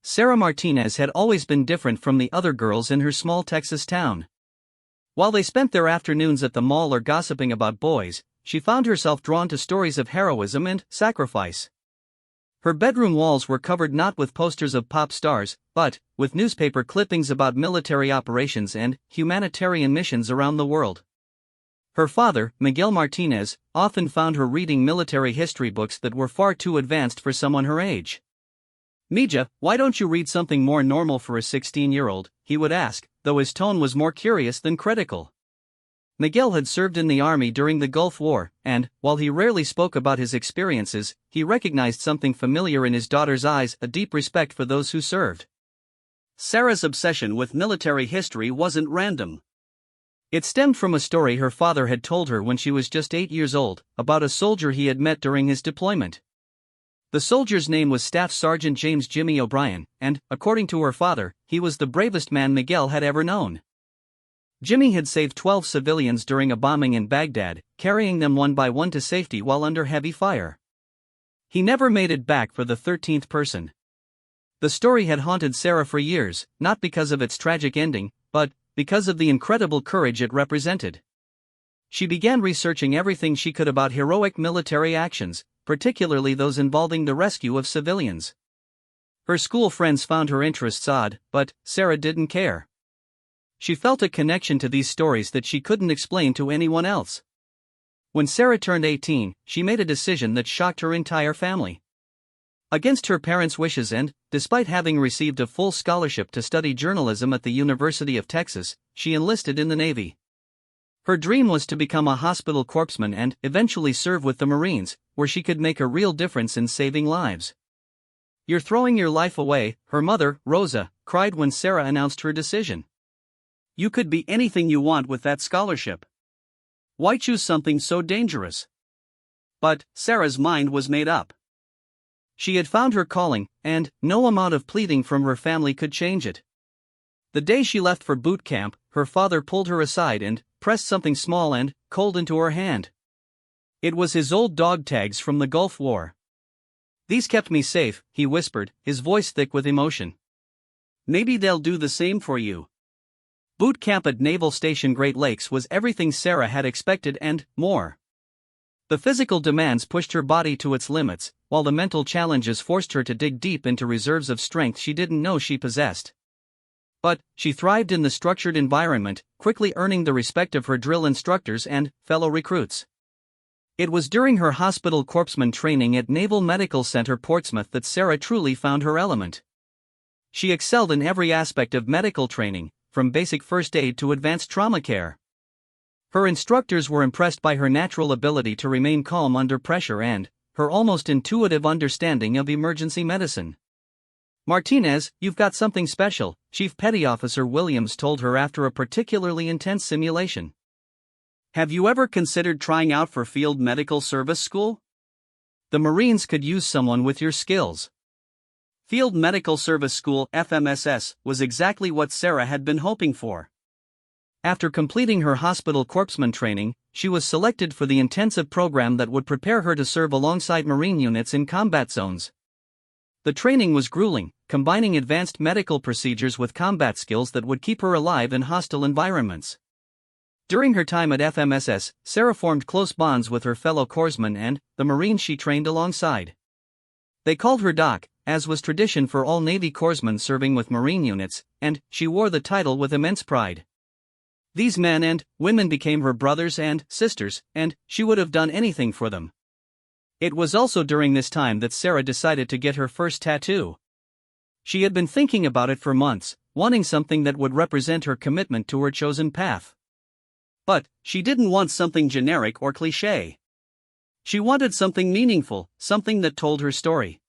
Sarah Martinez had always been different from the other girls in her small Texas town. While they spent their afternoons at the mall or gossiping about boys, she found herself drawn to stories of heroism and sacrifice. Her bedroom walls were covered not with posters of pop stars, but with newspaper clippings about military operations and humanitarian missions around the world. Her father, Miguel Martinez, often found her reading military history books that were far too advanced for someone her age. "Mija, why don't you read something more normal for a 16-year-old?" he would ask, though his tone was more curious than critical. Miguel had served in the army during the Gulf War, and, while he rarely spoke about his experiences, he recognized something familiar in his daughter's eyes: a deep respect for those who served. Sarah's obsession with military history wasn't random. It stemmed from a story her father had told her when she was just 8 years old, about a soldier he had met during his deployment. The soldier's name was Staff Sergeant James "Jimmy" O'Brien, and, according to her father, he was the bravest man Miguel had ever known. Jimmy had saved 12 civilians during a bombing in Baghdad, carrying them one by one to safety while under heavy fire. He never made it back for the 13th person. The story had haunted Sarah for years, not because of its tragic ending, but because of the incredible courage it represented. She began researching everything she could about heroic military actions, particularly those involving the rescue of civilians. Her school friends found her interests odd, but Sarah didn't care. She felt a connection to these stories that she couldn't explain to anyone else. When Sarah turned 18, she made a decision that shocked her entire family. Against her parents' wishes and, despite having received a full scholarship to study journalism at the University of Texas, she enlisted in the Navy. Her dream was to become a hospital corpsman and eventually serve with the Marines, where she could make a real difference in saving lives. "You're throwing your life away," her mother, Rosa, cried when Sarah announced her decision. "You could be anything you want with that scholarship. Why choose something so dangerous?" But Sarah's mind was made up. She had found her calling, and no amount of pleading from her family could change it. The day she left for boot camp, her father pulled her aside and pressed something small and cold into her hand. It was his old dog tags from the Gulf War. "These kept me safe," he whispered, his voice thick with emotion. "Maybe they'll do the same for you." Boot camp at Naval Station Great Lakes was everything Sarah had expected and more. The physical demands pushed her body to its limits, while the mental challenges forced her to dig deep into reserves of strength she didn't know she possessed. But she thrived in the structured environment, quickly earning the respect of her drill instructors and fellow recruits. It was during her hospital corpsman training at Naval Medical Center Portsmouth that Sarah truly found her element. She excelled in every aspect of medical training, from basic first aid to advanced trauma care. Her instructors were impressed by her natural ability to remain calm under pressure and her almost intuitive understanding of emergency medicine. "Martinez, you've got something special," Chief Petty Officer Williams told her after a particularly intense simulation. "Have you ever considered trying out for Field Medical Service School? The Marines could use someone with your skills." Field Medical Service School (FMSS) was exactly what Sarah had been hoping for. After completing her hospital corpsman training, she was selected for the intensive program that would prepare her to serve alongside Marine units in combat zones. The training was grueling, combining advanced medical procedures with combat skills that would keep her alive in hostile environments. During her time at FMSS, Sarah formed close bonds with her fellow corpsmen and the Marines she trained alongside. They called her Doc, as was tradition for all Navy corpsmen serving with Marine units, and she wore the title with immense pride. These men and women became her brothers and sisters, and she would have done anything for them. It was also during this time that Sarah decided to get her first tattoo. She had been thinking about it for months, wanting something that would represent her commitment to her chosen path. But she didn't want something generic or cliché. She wanted something meaningful, something that told her story.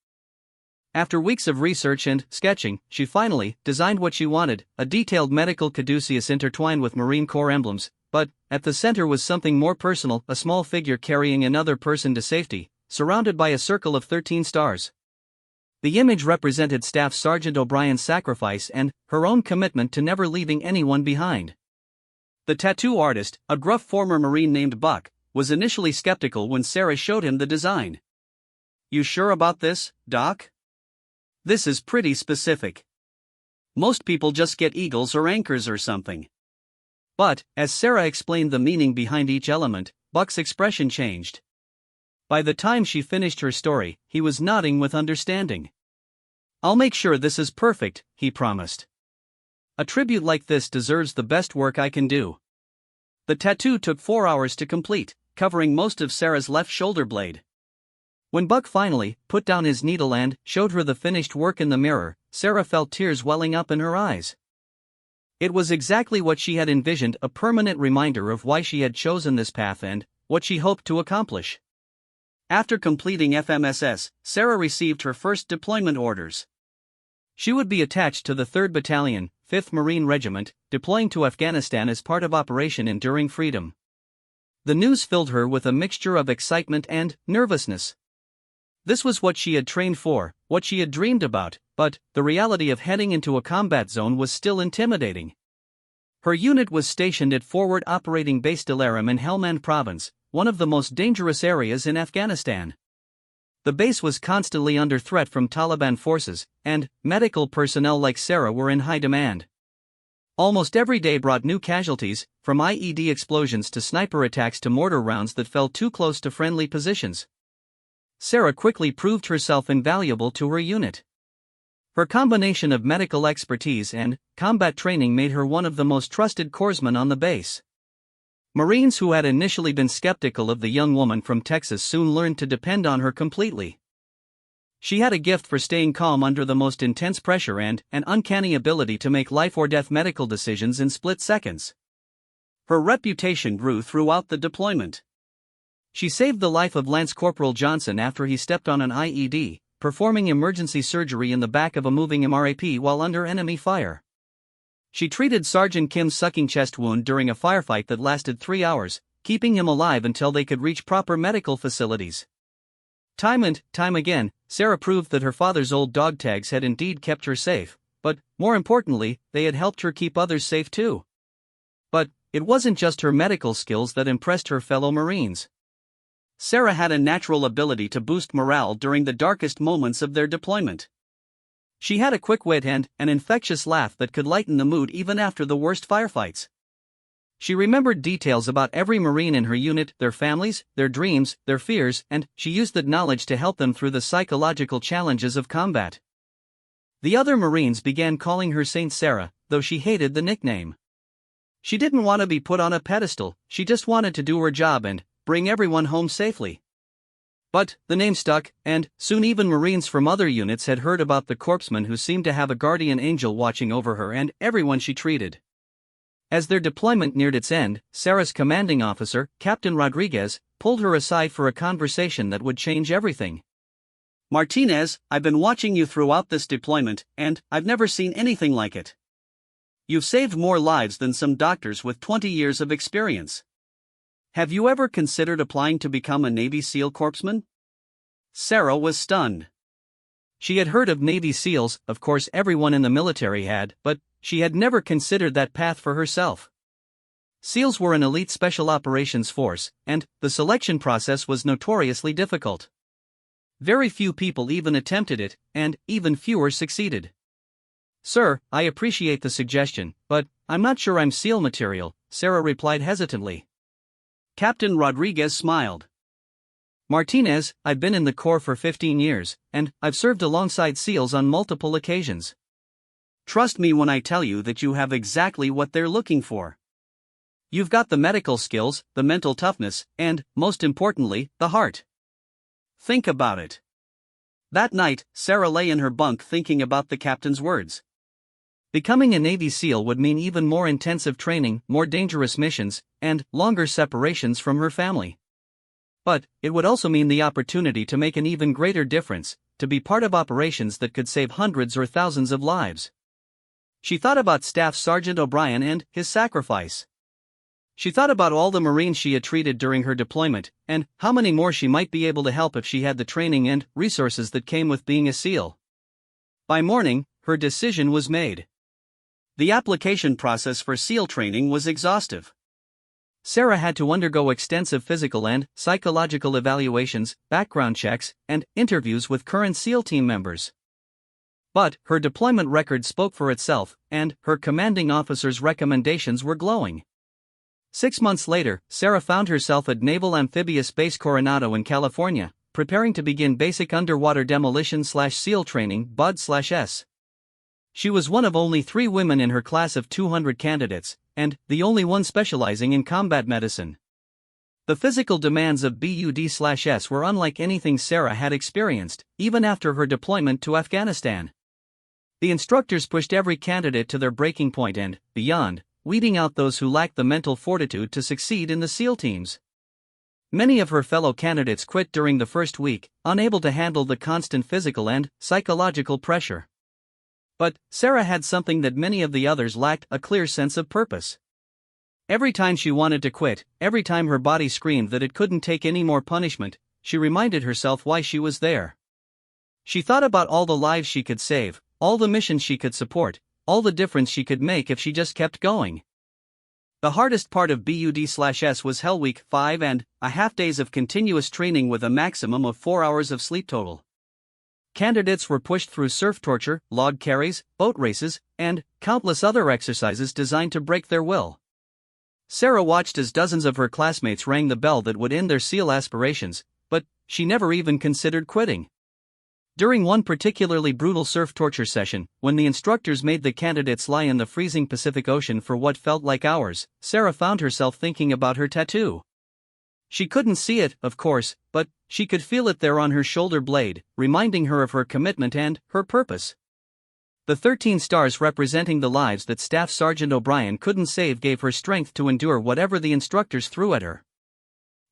After weeks of research and sketching, she finally designed what she wanted: a detailed medical caduceus intertwined with Marine Corps emblems, but at the center was something more personal, a small figure carrying another person to safety, surrounded by a circle of 13 stars. The image represented Staff Sergeant O'Brien's sacrifice and her own commitment to never leaving anyone behind. The tattoo artist, a gruff former Marine named Buck, was initially skeptical when Sarah showed him the design. "You sure about this, Doc?" This is pretty specific. Most people just get eagles or anchors or something. But, as Sarah explained the meaning behind each element, Buck's expression changed. By the time she finished her story, he was nodding with understanding. "I'll make sure this is perfect," he promised. "A tribute like this deserves the best work I can do." The tattoo took 4 hours to complete, covering most of Sarah's left shoulder blade. When Buck finally put down his needle and showed her the finished work in the mirror, Sarah felt tears welling up in her eyes. It was exactly what she had envisioned, a permanent reminder of why she had chosen this path and what she hoped to accomplish. After completing FMSS, Sarah received her first deployment orders. She would be attached to the 3rd Battalion, 5th Marine Regiment, deploying to Afghanistan as part of Operation Enduring Freedom. The news filled her with a mixture of excitement and nervousness. This was what she had trained for, what she had dreamed about, but the reality of heading into a combat zone was still intimidating. Her unit was stationed at Forward Operating Base Dilaram in Helmand Province, one of the most dangerous areas in Afghanistan. The base was constantly under threat from Taliban forces, and medical personnel like Sarah were in high demand. Almost every day brought new casualties, from IED explosions to sniper attacks to mortar rounds that fell too close to friendly positions. Sarah quickly proved herself invaluable to her unit. Her combination of medical expertise and combat training made her one of the most trusted corpsmen on the base. Marines who had initially been skeptical of the young woman from Texas soon learned to depend on her completely. She had a gift for staying calm under the most intense pressure and an uncanny ability to make life-or-death medical decisions in split seconds. Her reputation grew throughout the deployment. She saved the life of Lance Corporal Johnson after he stepped on an IED, performing emergency surgery in the back of a moving MRAP while under enemy fire. She treated Sergeant Kim's sucking chest wound during a firefight that lasted 3 hours, keeping him alive until they could reach proper medical facilities. Time and time again, Sarah proved that her father's old dog tags had indeed kept her safe, but, more importantly, they had helped her keep others safe too. But it wasn't just her medical skills that impressed her fellow Marines. Sarah had a natural ability to boost morale during the darkest moments of their deployment. She had a quick wit and an infectious laugh that could lighten the mood even after the worst firefights. She remembered details about every Marine in her unit, their families, their dreams, their fears, and she used that knowledge to help them through the psychological challenges of combat. The other Marines began calling her Saint Sarah, though she hated the nickname. She didn't want to be put on a pedestal, she just wanted to do her job and bring everyone home safely. But the name stuck, and soon even Marines from other units had heard about the corpsman who seemed to have a guardian angel watching over her and everyone she treated. As their deployment neared its end, Sarah's commanding officer, Captain Rodriguez, pulled her aside for a conversation that would change everything. "Martinez, I've been watching you throughout this deployment, and I've never seen anything like it. You've saved more lives than some doctors with 20 years of experience. Have you ever considered applying to become a Navy SEAL corpsman?" Sarah was stunned. She had heard of Navy SEALs, of course everyone in the military had, but she had never considered that path for herself. SEALs were an elite special operations force, and the selection process was notoriously difficult. Very few people even attempted it, and even fewer succeeded. "Sir, I appreciate the suggestion, but I'm not sure I'm SEAL material," Sarah replied hesitantly. Captain Rodriguez smiled. "Martinez, I've been in the Corps for 15 years, and I've served alongside SEALs on multiple occasions. Trust me when I tell you that you have exactly what they're looking for. You've got the medical skills, the mental toughness, and, most importantly, the heart. Think about it." That night, Sarah lay in her bunk thinking about the captain's words. Becoming a Navy SEAL would mean even more intensive training, more dangerous missions, and longer separations from her family. But it would also mean the opportunity to make an even greater difference, to be part of operations that could save hundreds or thousands of lives. She thought about Staff Sergeant O'Brien and his sacrifice. She thought about all the Marines she had treated during her deployment, and how many more she might be able to help if she had the training and resources that came with being a SEAL. By morning, her decision was made. The application process for SEAL training was exhaustive. Sarah had to undergo extensive physical and psychological evaluations, background checks, and interviews with current SEAL team members. But her deployment record spoke for itself, and her commanding officer's recommendations were glowing. 6 months later, Sarah found herself at Naval Amphibious Base Coronado in California, preparing to begin basic underwater demolition/SEAL training (BUD/S). She was one of only 3 women in her class of 200 candidates, and the only one specializing in combat medicine. The physical demands of BUD/S were unlike anything Sarah had experienced, even after her deployment to Afghanistan. The instructors pushed every candidate to their breaking point and beyond, weeding out those who lacked the mental fortitude to succeed in the SEAL teams. Many of her fellow candidates quit during the first week, unable to handle the constant physical and psychological pressure. But Sarah had something that many of the others lacked: a clear sense of purpose. Every time she wanted to quit, every time her body screamed that it couldn't take any more punishment, she reminded herself why she was there. She thought about all the lives she could save, all the missions she could support, all the difference she could make if she just kept going. The hardest part of BUD/S was Hell Week, 5.5 days of continuous training with a maximum of 4 hours of sleep total. Candidates were pushed through surf torture, log carries, boat races, and countless other exercises designed to break their will. Sarah watched as dozens of her classmates rang the bell that would end their SEAL aspirations, but she never even considered quitting. During one particularly brutal surf torture session, when the instructors made the candidates lie in the freezing Pacific Ocean for what felt like hours, Sarah found herself thinking about her tattoo. She couldn't see it, of course, but she could feel it there on her shoulder blade, reminding her of her commitment and her purpose. The 13 stars representing the lives that Staff Sergeant O'Brien couldn't save gave her strength to endure whatever the instructors threw at her.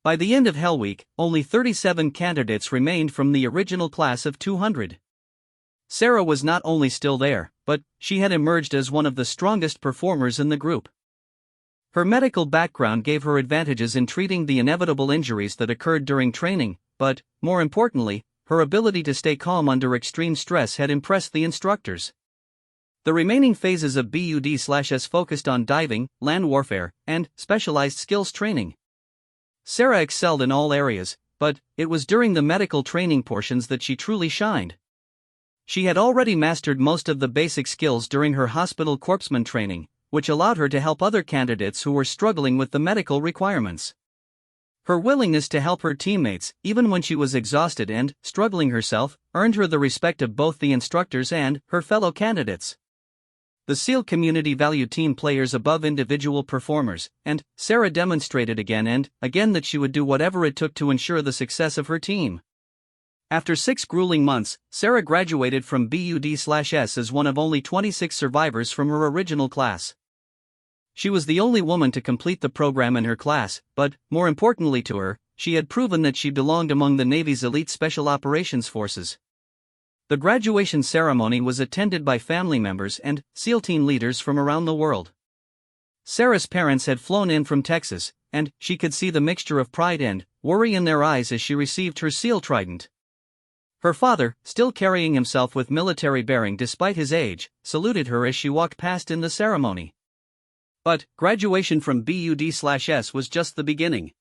By the end of Hell Week, only 37 candidates remained from the original class of 200. Sarah was not only still there, but she had emerged as one of the strongest performers in the group. Her medical background gave her advantages in treating the inevitable injuries that occurred during training, but, more importantly, her ability to stay calm under extreme stress had impressed the instructors. The remaining phases of BUD/S focused on diving, land warfare, and specialized skills training. Sarah excelled in all areas, but it was during the medical training portions that she truly shined. She had already mastered most of the basic skills during her hospital corpsman training, which allowed her to help other candidates who were struggling with the medical requirements. Her willingness to help her teammates, even when she was exhausted and struggling herself, earned her the respect of both the instructors and her fellow candidates. The SEAL community valued team players above individual performers, and Sarah demonstrated again and again that she would do whatever it took to ensure the success of her team. After 6 grueling months, Sarah graduated from BUD/S as one of only 26 survivors from her original class. She was the only woman to complete the program in her class, but, more importantly to her, she had proven that she belonged among the Navy's elite Special Operations Forces. The graduation ceremony was attended by family members and SEAL team leaders from around the world. Sarah's parents had flown in from Texas, and she could see the mixture of pride and worry in their eyes as she received her SEAL trident. Her father, still carrying himself with military bearing despite his age, saluted her as she walked past in the ceremony. But graduation from BUD/S was just the beginning.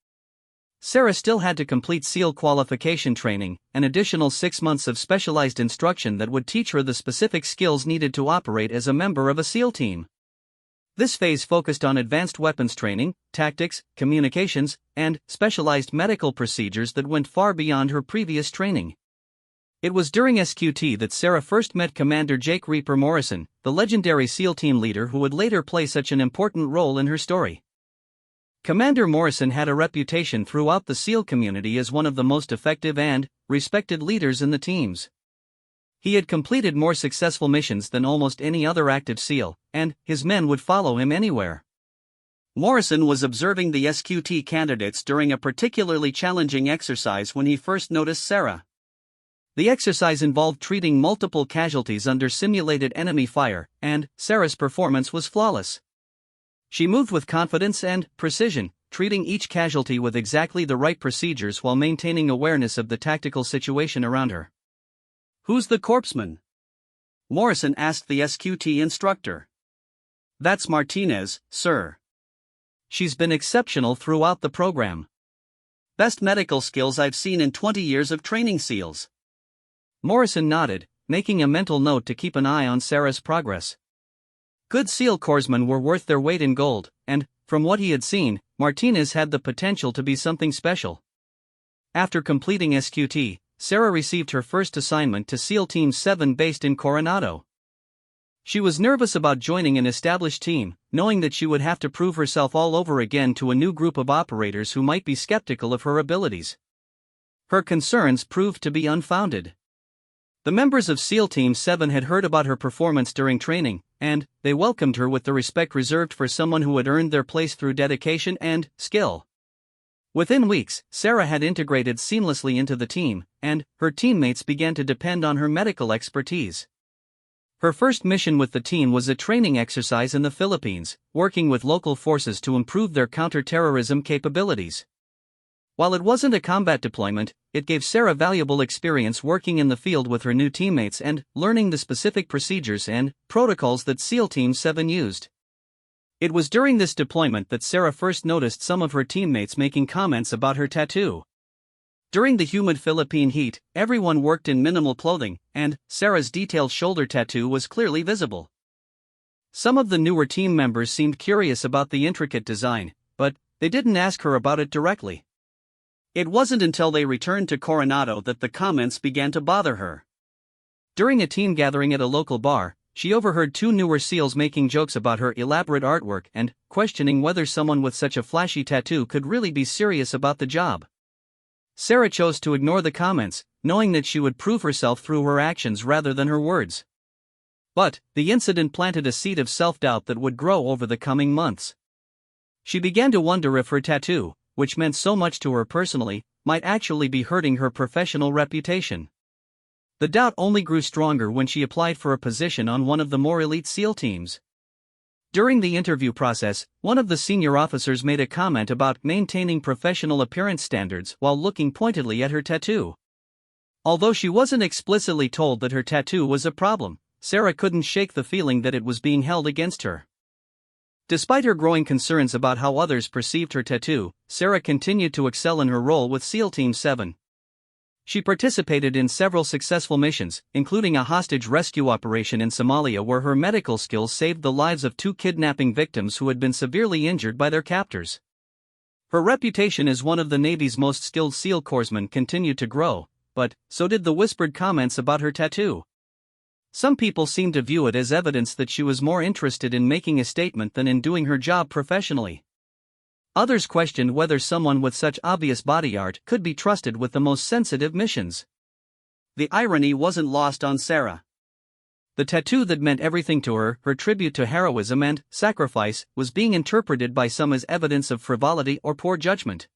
Sarah still had to complete SEAL qualification training, an additional 6 months of specialized instruction that would teach her the specific skills needed to operate as a member of a SEAL team. This phase focused on advanced weapons training, tactics, communications, and specialized medical procedures that went far beyond her previous training. It was during SQT that Sarah first met Commander Jake Reaper Morrison, the legendary SEAL team leader who would later play such an important role in her story. Commander Morrison had a reputation throughout the SEAL community as one of the most effective and respected leaders in the teams. He had completed more successful missions than almost any other active SEAL, and his men would follow him anywhere. Morrison was observing the SQT candidates during a particularly challenging exercise when he first noticed Sarah. The exercise involved treating multiple casualties under simulated enemy fire, and Sarah's performance was flawless. She moved with confidence and precision, treating each casualty with exactly the right procedures while maintaining awareness of the tactical situation around her. "Who's the corpsman?" Morrison asked the SQT instructor. "That's Martinez, sir. She's been exceptional throughout the program. Best medical skills I've seen in 20 years of training SEALs." Morrison nodded, making a mental note to keep an eye on Sarah's progress. Good SEAL corpsmen were worth their weight in gold, and, from what he had seen, Martinez had the potential to be something special. After completing SQT, Sarah received her first assignment to SEAL Team 7 based in Coronado. She was nervous about joining an established team, knowing that she would have to prove herself all over again to a new group of operators who might be skeptical of her abilities. Her concerns proved to be unfounded. The members of SEAL Team 7 had heard about her performance during training, and they welcomed her with the respect reserved for someone who had earned their place through dedication and skill. Within weeks, Sarah had integrated seamlessly into the team, and her teammates began to depend on her medical expertise. Her first mission with the team was a training exercise in the Philippines, working with local forces to improve their counter-terrorism capabilities. While it wasn't a combat deployment, it gave Sarah valuable experience working in the field with her new teammates and learning the specific procedures and protocols that SEAL Team 7 used. It was during this deployment that Sarah first noticed some of her teammates making comments about her tattoo. During the humid Philippine heat, everyone worked in minimal clothing, and Sarah's detailed shoulder tattoo was clearly visible. Some of the newer team members seemed curious about the intricate design, but they didn't ask her about it directly. It wasn't until they returned to Coronado that the comments began to bother her. During a team gathering at a local bar, she overheard two newer SEALs making jokes about her elaborate artwork and questioning whether someone with such a flashy tattoo could really be serious about the job. Sarah chose to ignore the comments, knowing that she would prove herself through her actions rather than her words. But the incident planted a seed of self-doubt that would grow over the coming months. She began to wonder if her tattoo, which meant so much to her personally, might actually be hurting her professional reputation. The doubt only grew stronger when she applied for a position on one of the more elite SEAL teams. During the interview process, one of the senior officers made a comment about maintaining professional appearance standards while looking pointedly at her tattoo. Although she wasn't explicitly told that her tattoo was a problem, Sarah couldn't shake the feeling that it was being held against her. Despite her growing concerns about how others perceived her tattoo, Sarah continued to excel in her role with SEAL Team 7. She participated in several successful missions, including a hostage rescue operation in Somalia where her medical skills saved the lives of 2 kidnapping victims who had been severely injured by their captors. Her reputation as one of the Navy's most skilled SEAL corpsmen continued to grow, but so did the whispered comments about her tattoo. Some people seemed to view it as evidence that she was more interested in making a statement than in doing her job professionally. Others questioned whether someone with such obvious body art could be trusted with the most sensitive missions. The irony wasn't lost on Sarah. The tattoo that meant everything to her, her tribute to heroism and sacrifice, was being interpreted by some as evidence of frivolity or poor judgment.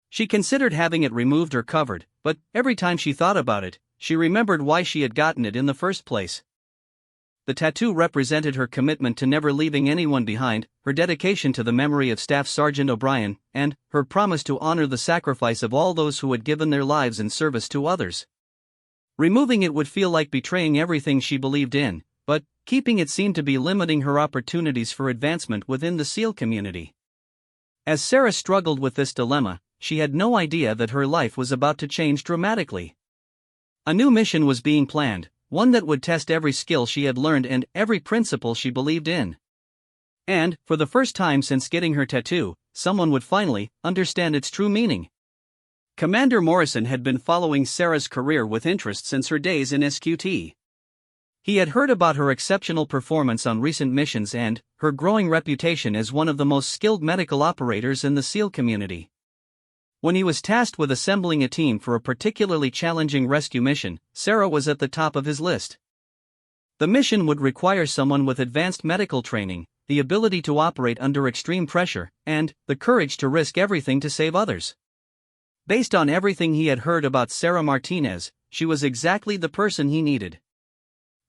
She considered having it removed or covered, but every time she thought about it, she remembered why she had gotten it in the first place. The tattoo represented her commitment to never leaving anyone behind, her dedication to the memory of Staff Sergeant O'Brien, and her promise to honor the sacrifice of all those who had given their lives in service to others. Removing it would feel like betraying everything she believed in, but keeping it seemed to be limiting her opportunities for advancement within the SEAL community. As Sarah struggled with this dilemma, she had no idea that her life was about to change dramatically. A new mission was being planned, one that would test every skill she had learned and every principle she believed in. And, for the first time since getting her tattoo, someone would finally understand its true meaning. Commander Morrison had been following Sarah's career with interest since her days in SQT. He had heard about her exceptional performance on recent missions and her growing reputation as one of the most skilled medical operators in the SEAL community. When he was tasked with assembling a team for a particularly challenging rescue mission, Sarah was at the top of his list. The mission would require someone with advanced medical training, the ability to operate under extreme pressure, and the courage to risk everything to save others. Based on everything he had heard about Sarah Martinez, she was exactly the person he needed.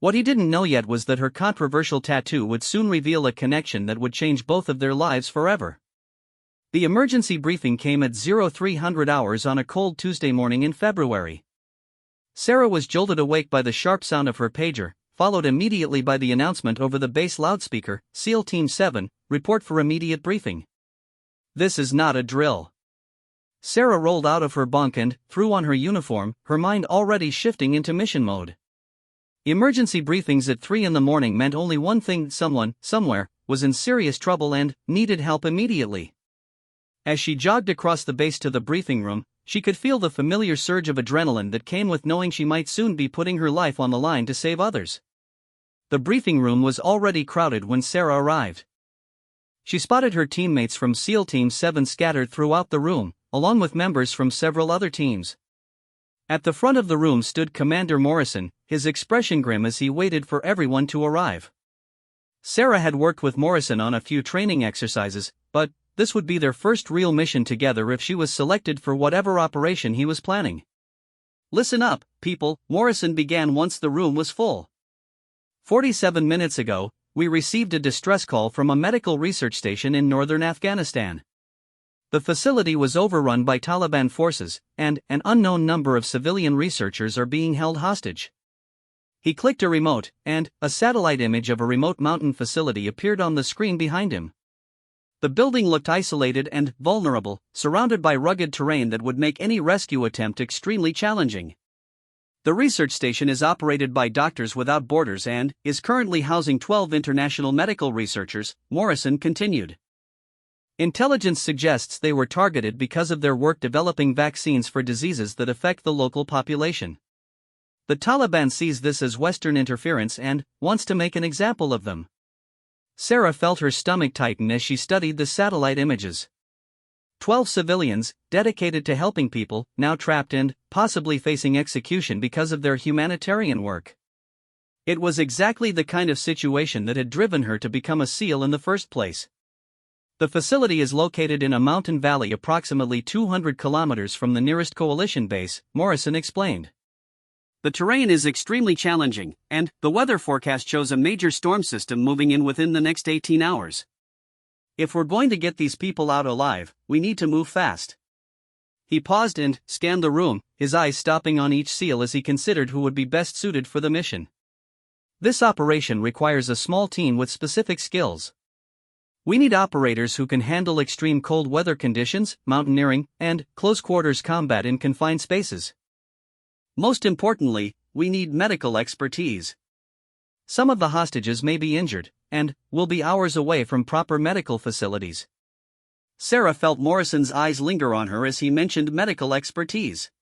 What he didn't know yet was that her controversial tattoo would soon reveal a connection that would change both of their lives forever. The emergency briefing came at 0300 hours on a cold Tuesday morning in February. Sarah was jolted awake by the sharp sound of her pager, followed immediately by the announcement over the base loudspeaker, SEAL Team 7, report for immediate briefing. This is not a drill. Sarah rolled out of her bunk and threw on her uniform, her mind already shifting into mission mode. Emergency briefings at 3 in the morning meant only one thing: someone, somewhere, was in serious trouble and needed help immediately. As she jogged across the base to the briefing room, she could feel the familiar surge of adrenaline that came with knowing she might soon be putting her life on the line to save others. The briefing room was already crowded when Sarah arrived. She spotted her teammates from SEAL Team 7 scattered throughout the room, along with members from several other teams. At the front of the room stood Commander Morrison, his expression grim as he waited for everyone to arrive. Sarah had worked with Morrison on a few training exercises, but this would be their first real mission together if she was selected for whatever operation he was planning. "Listen up, people," Morrison began once the room was full. 47 minutes ago, we received a distress call from a medical research station in northern Afghanistan. The facility was overrun by Taliban forces, and an unknown number of civilian researchers are being held hostage. He clicked a remote, and a satellite image of a remote mountain facility appeared on the screen behind him. The building looked isolated and vulnerable, surrounded by rugged terrain that would make any rescue attempt extremely challenging. The research station is operated by Doctors Without Borders and is currently housing 12 international medical researchers, Morrison continued. Intelligence suggests they were targeted because of their work developing vaccines for diseases that affect the local population. The Taliban sees this as Western interference and wants to make an example of them. Sarah felt her stomach tighten as she studied the satellite images. 12 civilians, dedicated to helping people, now trapped and possibly facing execution because of their humanitarian work. It was exactly the kind of situation that had driven her to become a SEAL in the first place. The facility is located in a mountain valley approximately 200 kilometers from the nearest coalition base, Morrison explained. The terrain is extremely challenging, and the weather forecast shows a major storm system moving in within the next 18 hours. If we're going to get these people out alive, we need to move fast. He paused and scanned the room, his eyes stopping on each SEAL as he considered who would be best suited for the mission. This operation requires a small team with specific skills. We need operators who can handle extreme cold weather conditions, mountaineering, and close-quarters combat in confined spaces. Most importantly, we need medical expertise. Some of the hostages may be injured, and will be hours away from proper medical facilities. Sarah felt Morrison's eyes linger on her as he mentioned medical expertise.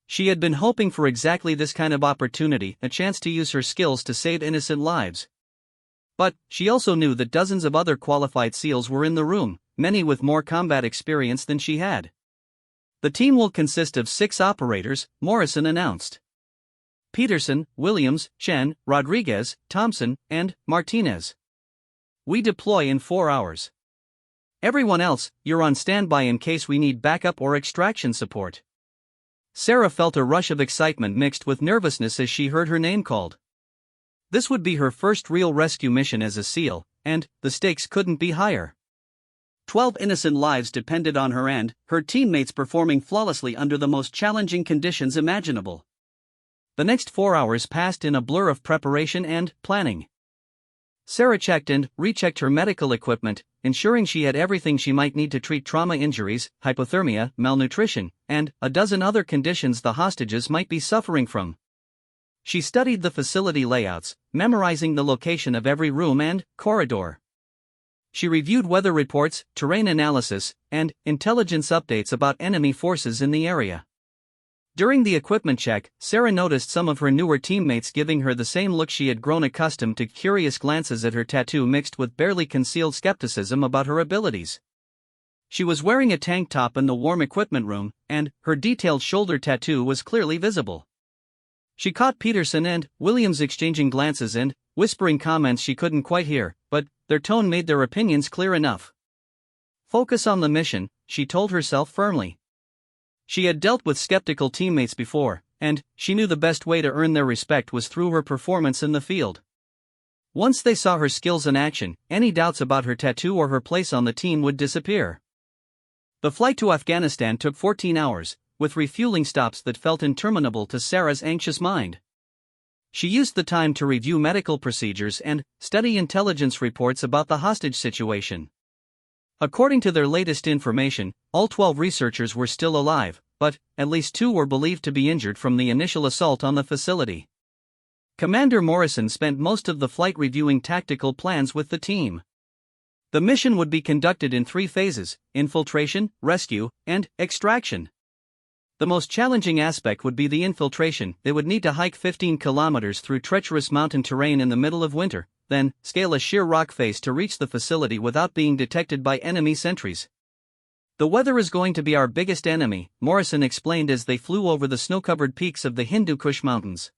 She had been hoping for exactly this kind of opportunity, a chance to use her skills to save innocent lives. But she also knew that dozens of other qualified SEALs were in the room, many with more combat experience than she had. The team will consist of 6 operators, Morrison announced. Peterson, Williams, Chen, Rodriguez, Thompson, and Martinez. We deploy in 4 hours. Everyone else, you're on standby in case we need backup or extraction support. Sarah felt a rush of excitement mixed with nervousness as she heard her name called. This would be her first real rescue mission as a SEAL, and the stakes couldn't be higher. 12 innocent lives depended on her and her teammates performing flawlessly under the most challenging conditions imaginable. The next 4 hours passed in a blur of preparation and planning. Sarah checked and rechecked her medical equipment, ensuring she had everything she might need to treat trauma injuries, hypothermia, malnutrition, and a dozen other conditions the hostages might be suffering from. She studied the facility layouts, memorizing the location of every room and corridor. She reviewed weather reports, terrain analysis, and intelligence updates about enemy forces in the area. During the equipment check, Sarah noticed some of her newer teammates giving her the same look she had grown accustomed to, curious glances at her tattoo mixed with barely concealed skepticism about her abilities. She was wearing a tank top in the warm equipment room, and her detailed shoulder tattoo was clearly visible. She caught Peterson and Williams exchanging glances and whispering comments she couldn't quite hear, but their tone made their opinions clear enough. Focus on the mission, she told herself firmly. She had dealt with skeptical teammates before, and she knew the best way to earn their respect was through her performance in the field. Once they saw her skills in action, any doubts about her tattoo or her place on the team would disappear. The flight to Afghanistan took 14 hours, with refueling stops that felt interminable to Sarah's anxious mind. She used the time to review medical procedures and study intelligence reports about the hostage situation. According to their latest information, all 12 researchers were still alive, but at least 2 were believed to be injured from the initial assault on the facility. Commander Morrison spent most of the flight reviewing tactical plans with the team. The mission would be conducted in 3 phases: infiltration, rescue, and extraction. The most challenging aspect would be the infiltration. They would need to hike 15 kilometers through treacherous mountain terrain in the middle of winter, then scale a sheer rock face to reach the facility without being detected by enemy sentries. "The weather is going to be our biggest enemy," Morrison explained as they flew over the snow-covered peaks of the Hindu Kush Mountains.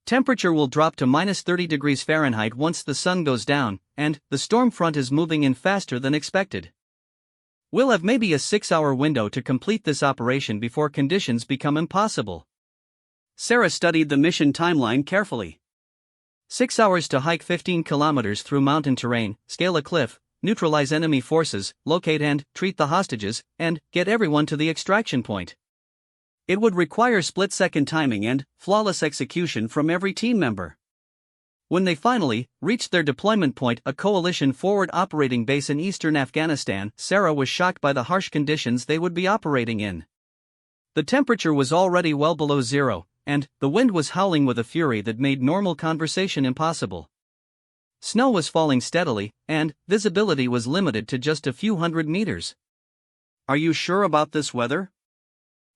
"Temperature will drop to minus 30 degrees Fahrenheit once the sun goes down, and the storm front is moving in faster than expected. We'll have maybe a 6-hour window to complete this operation before conditions become impossible." Sarah studied the mission timeline carefully. 6 hours to hike 15 kilometers through mountain terrain, scale a cliff, neutralize enemy forces, locate and treat the hostages, and get everyone to the extraction point. It would require split-second timing and flawless execution from every team member. When they finally reached their deployment point, a coalition forward operating base in eastern Afghanistan, Sarah was shocked by the harsh conditions they would be operating in. The temperature was already well below zero, and the wind was howling with a fury that made normal conversation impossible. Snow was falling steadily, and visibility was limited to just a few hundred meters. "Are you sure about this weather?"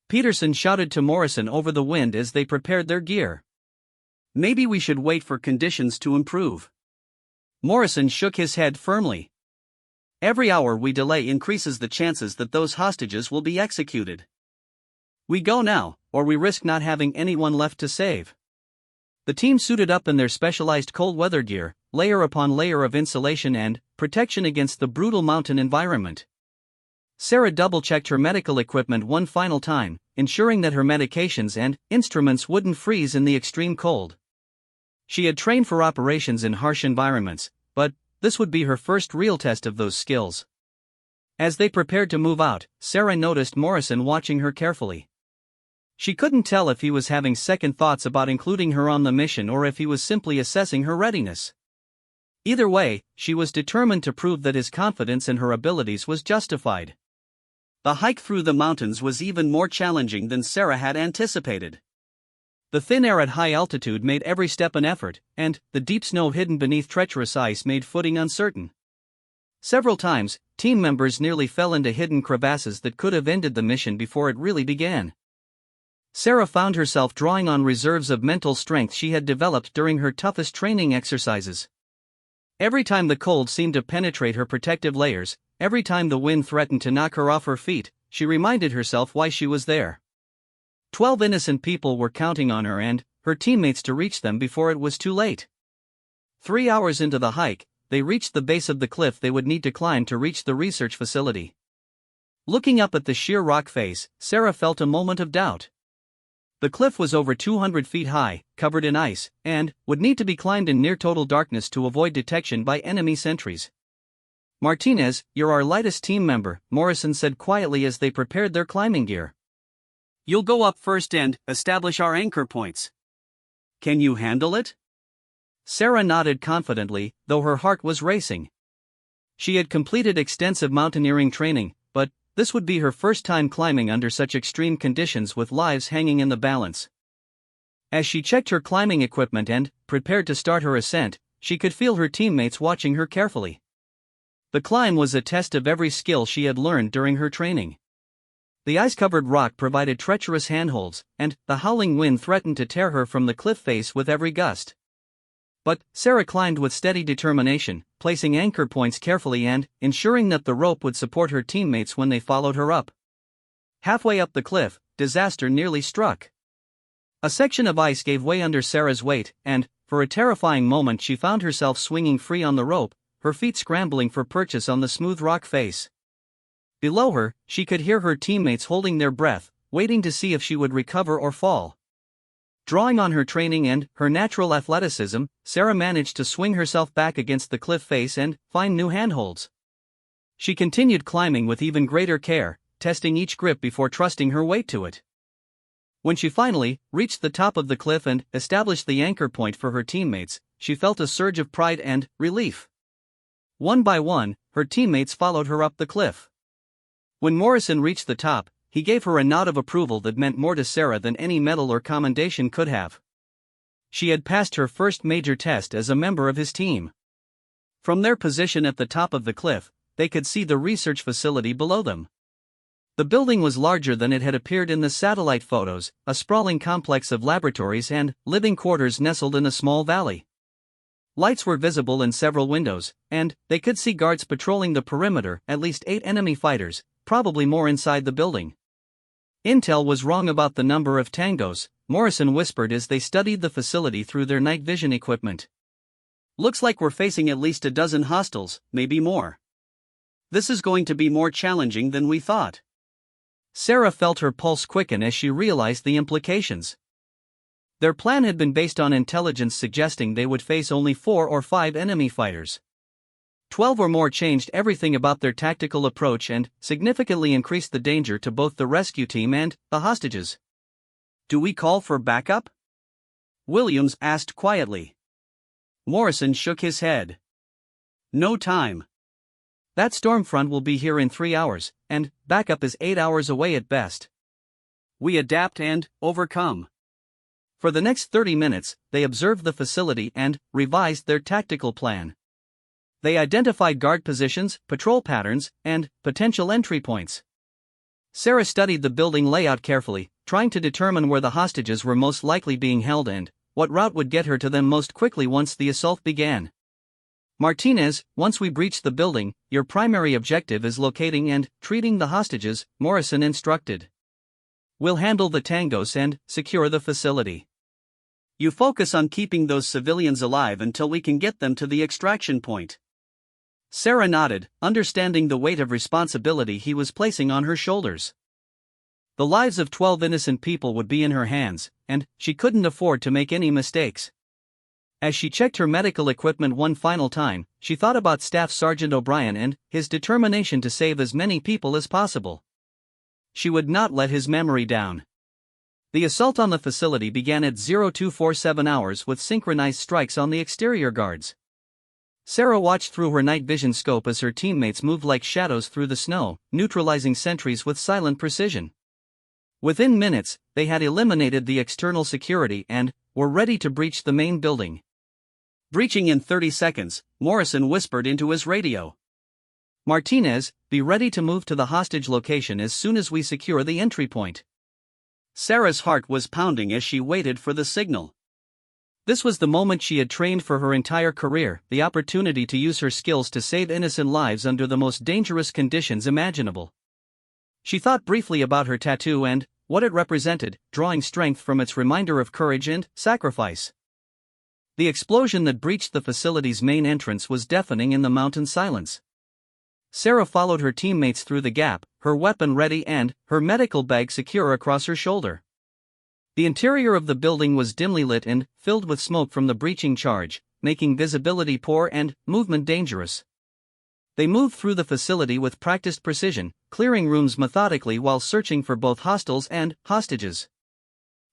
Peterson shouted to Morrison over the wind as they prepared their gear. "Maybe we should wait for conditions to improve." Morrison shook his head firmly. "Every hour we delay increases the chances that those hostages will be executed. We go now, or we risk not having anyone left to save." The team suited up in their specialized cold weather gear, layer upon layer of insulation and protection against the brutal mountain environment. Sarah double-checked her medical equipment one final time, ensuring that her medications and instruments wouldn't freeze in the extreme cold. She had trained for operations in harsh environments, but this would be her first real test of those skills. As they prepared to move out, Sarah noticed Morrison watching her carefully. She couldn't tell if he was having second thoughts about including her on the mission or if he was simply assessing her readiness. Either way, she was determined to prove that his confidence in her abilities was justified. The hike through the mountains was even more challenging than Sarah had anticipated. The thin air at high altitude made every step an effort, and the deep snow hidden beneath treacherous ice made footing uncertain. Several times, team members nearly fell into hidden crevasses that could have ended the mission before it really began. Sarah found herself drawing on reserves of mental strength she had developed during her toughest training exercises. Every time the cold seemed to penetrate her protective layers, every time the wind threatened to knock her off her feet, she reminded herself why she was there. 12 innocent people were counting on her and her teammates to reach them before it was too late. 3 hours into the hike, they reached the base of the cliff they would need to climb to reach the research facility. Looking up at the sheer rock face, Sarah felt a moment of doubt. The cliff was over 200 feet high, covered in ice, and would need to be climbed in near total darkness to avoid detection by enemy sentries. "Martinez, you're our lightest team member," Morrison said quietly as they prepared their climbing gear. "You'll go up first and establish our anchor points. Can you handle it?" Sarah nodded confidently, though her heart was racing. She had completed extensive mountaineering training, but this would be her first time climbing under such extreme conditions with lives hanging in the balance. As she checked her climbing equipment and prepared to start her ascent, she could feel her teammates watching her carefully. The climb was a test of every skill she had learned during her training. The ice-covered rock provided treacherous handholds, and the howling wind threatened to tear her from the cliff face with every gust. But Sarah climbed with steady determination, placing anchor points carefully and ensuring that the rope would support her teammates when they followed her up. Halfway up the cliff, disaster nearly struck. A section of ice gave way under Sarah's weight, and, for a terrifying moment, she found herself swinging free on the rope, her feet scrambling for purchase on the smooth rock face. Below her, she could hear her teammates holding their breath, waiting to see if she would recover or fall. Drawing on her training and her natural athleticism, Sarah managed to swing herself back against the cliff face and find new handholds. She continued climbing with even greater care, testing each grip before trusting her weight to it. When she finally reached the top of the cliff and established the anchor point for her teammates, she felt a surge of pride and relief. One by one, her teammates followed her up the cliff. When Morrison reached the top, he gave her a nod of approval that meant more to Sarah than any medal or commendation could have. she had passed her first major test as a member of his team. From their position at the top of the cliff, they could see the research facility below them. The building was larger than it had appeared in the satellite photos, a sprawling complex of laboratories and living quarters nestled in a small valley. Lights were visible in several windows, and they could see guards patrolling the perimeter, at least 8 enemy fighters, probably more inside the building. Intel was wrong about the number of tangos, Morrison whispered as they studied the facility through their night vision equipment. Looks like we're facing at least a dozen hostiles, maybe more. This is going to be more challenging than we thought. Sarah felt her pulse quicken as she realized the implications. Their plan had been based on intelligence suggesting they would face only 4 or 5 enemy fighters. 12 or more changed everything about their tactical approach and significantly increased the danger to both the rescue team and the hostages. "Do we call for backup?" Williams asked quietly. Morrison shook his head. "No time. That storm front will be here in 3 hours, and backup is 8 hours away at best. We adapt and overcome." For the next 30 minutes, they observed the facility and revised their tactical plan. They identified guard positions, patrol patterns, and potential entry points. Sarah studied the building layout carefully, trying to determine where the hostages were most likely being held and what route would get her to them most quickly once the assault began. "Martinez, once we breach the building, your primary objective is locating and treating the hostages," Morrison instructed. "We'll handle the tangos and secure the facility. You focus on keeping those civilians alive until we can get them to the extraction point." Sarah nodded, understanding the weight of responsibility he was placing on her shoulders. The lives of 12 innocent people would be in her hands, and she couldn't afford to make any mistakes. As she checked her medical equipment one final time, she thought about Staff Sergeant O'Brien and his determination to save as many people as possible. She would not let his memory down. The assault on the facility began at 0247 hours with synchronized strikes on the exterior guards. Sarah watched through her night vision scope as her teammates moved like shadows through the snow, neutralizing sentries with silent precision. Within minutes, they had eliminated the external security and were ready to breach the main building. "Breaching in 30 seconds, Morrison whispered into his radio. "Martinez, be ready to move to the hostage location as soon as we secure the entry point." Sarah's heart was pounding as she waited for the signal. This was the moment she had trained for her entire career, the opportunity to use her skills to save innocent lives under the most dangerous conditions imaginable. She thought briefly about her tattoo and what it represented, drawing strength from its reminder of courage and sacrifice. The explosion that breached the facility's main entrance was deafening in the mountain silence. Sarah followed her teammates through the gap, her weapon ready and her medical bag secure across her shoulder. The interior of the building was dimly lit and filled with smoke from the breaching charge, making visibility poor and movement dangerous. They moved through the facility with practiced precision, clearing rooms methodically while searching for both hostiles and hostages.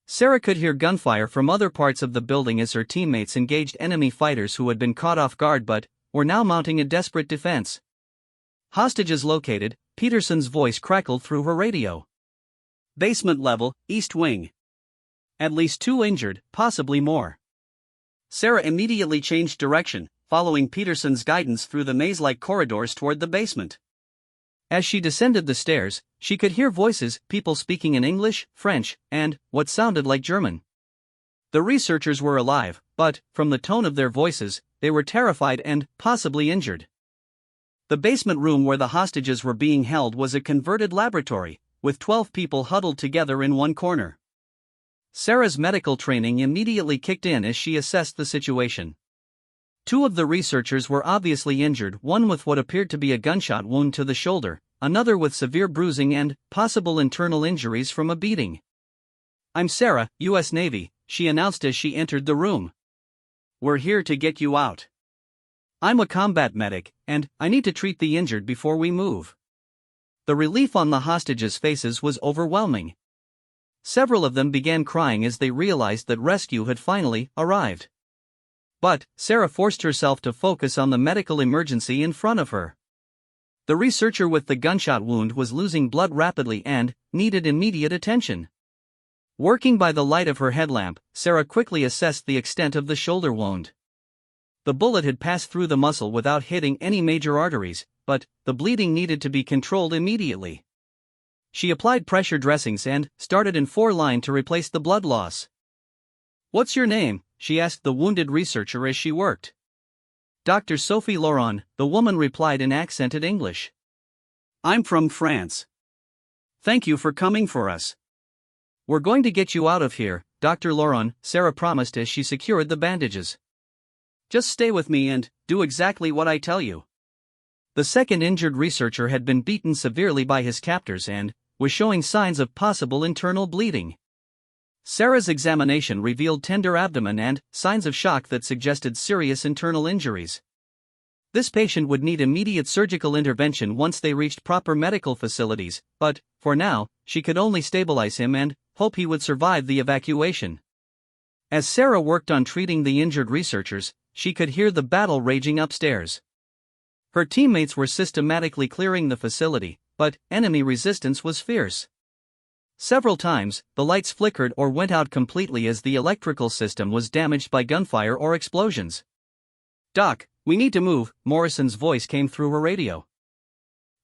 Sarah could hear gunfire from other parts of the building as her teammates engaged enemy fighters who had been caught off guard but were now mounting a desperate defense. "Hostages located," Peterson's voice crackled through her radio. "Basement level, east wing. At least 2 injured, possibly more." Sarah immediately changed direction, following Peterson's guidance through the maze-like corridors toward the basement. As she descended the stairs, she could hear voices, people speaking in English, French, and what sounded like German. The researchers were alive, but, from the tone of their voices, they were terrified and possibly injured. The basement room where the hostages were being held was a converted laboratory, with 12 people huddled together in one corner. Sarah's medical training immediately kicked in as she assessed the situation. 2 of the researchers were obviously injured, one with what appeared to be a gunshot wound to the shoulder, another with severe bruising and possible internal injuries from a beating. "I'm Sarah, U.S. Navy," she announced as she entered the room. "We're here to get you out. I'm a combat medic, and I need to treat the injured before we move." The relief on the hostages' faces was overwhelming. Several of them began crying as they realized that rescue had finally arrived. But Sarah forced herself to focus on the medical emergency in front of her. The researcher with the gunshot wound was losing blood rapidly and needed immediate attention. Working by the light of her headlamp, Sarah quickly assessed the extent of the shoulder wound. The bullet had passed through the muscle without hitting any major arteries, but the bleeding needed to be controlled immediately. She applied pressure dressings and started in 4-line to replace the blood loss. "What's your name?" she asked the wounded researcher as she worked. "Dr. Sophie Laurent," the woman replied in accented English. "I'm from France. Thank you for coming for us." "We're going to get you out of here, Dr. Laurent," Sarah promised as she secured the bandages. "Just stay with me and do exactly what I tell you." The second injured researcher had been beaten severely by his captors and was showing signs of possible internal bleeding. Sarah's examination revealed tender abdomen and signs of shock that suggested serious internal injuries. This patient would need immediate surgical intervention once they reached proper medical facilities, but, for now, she could only stabilize him and hope he would survive the evacuation. As Sarah worked on treating the injured researchers, she could hear the battle raging upstairs. Her teammates were systematically clearing the facility, but enemy resistance was fierce. Several times, the lights flickered or went out completely as the electrical system was damaged by gunfire or explosions. "Doc, we need to move," Morrison's voice came through her radio.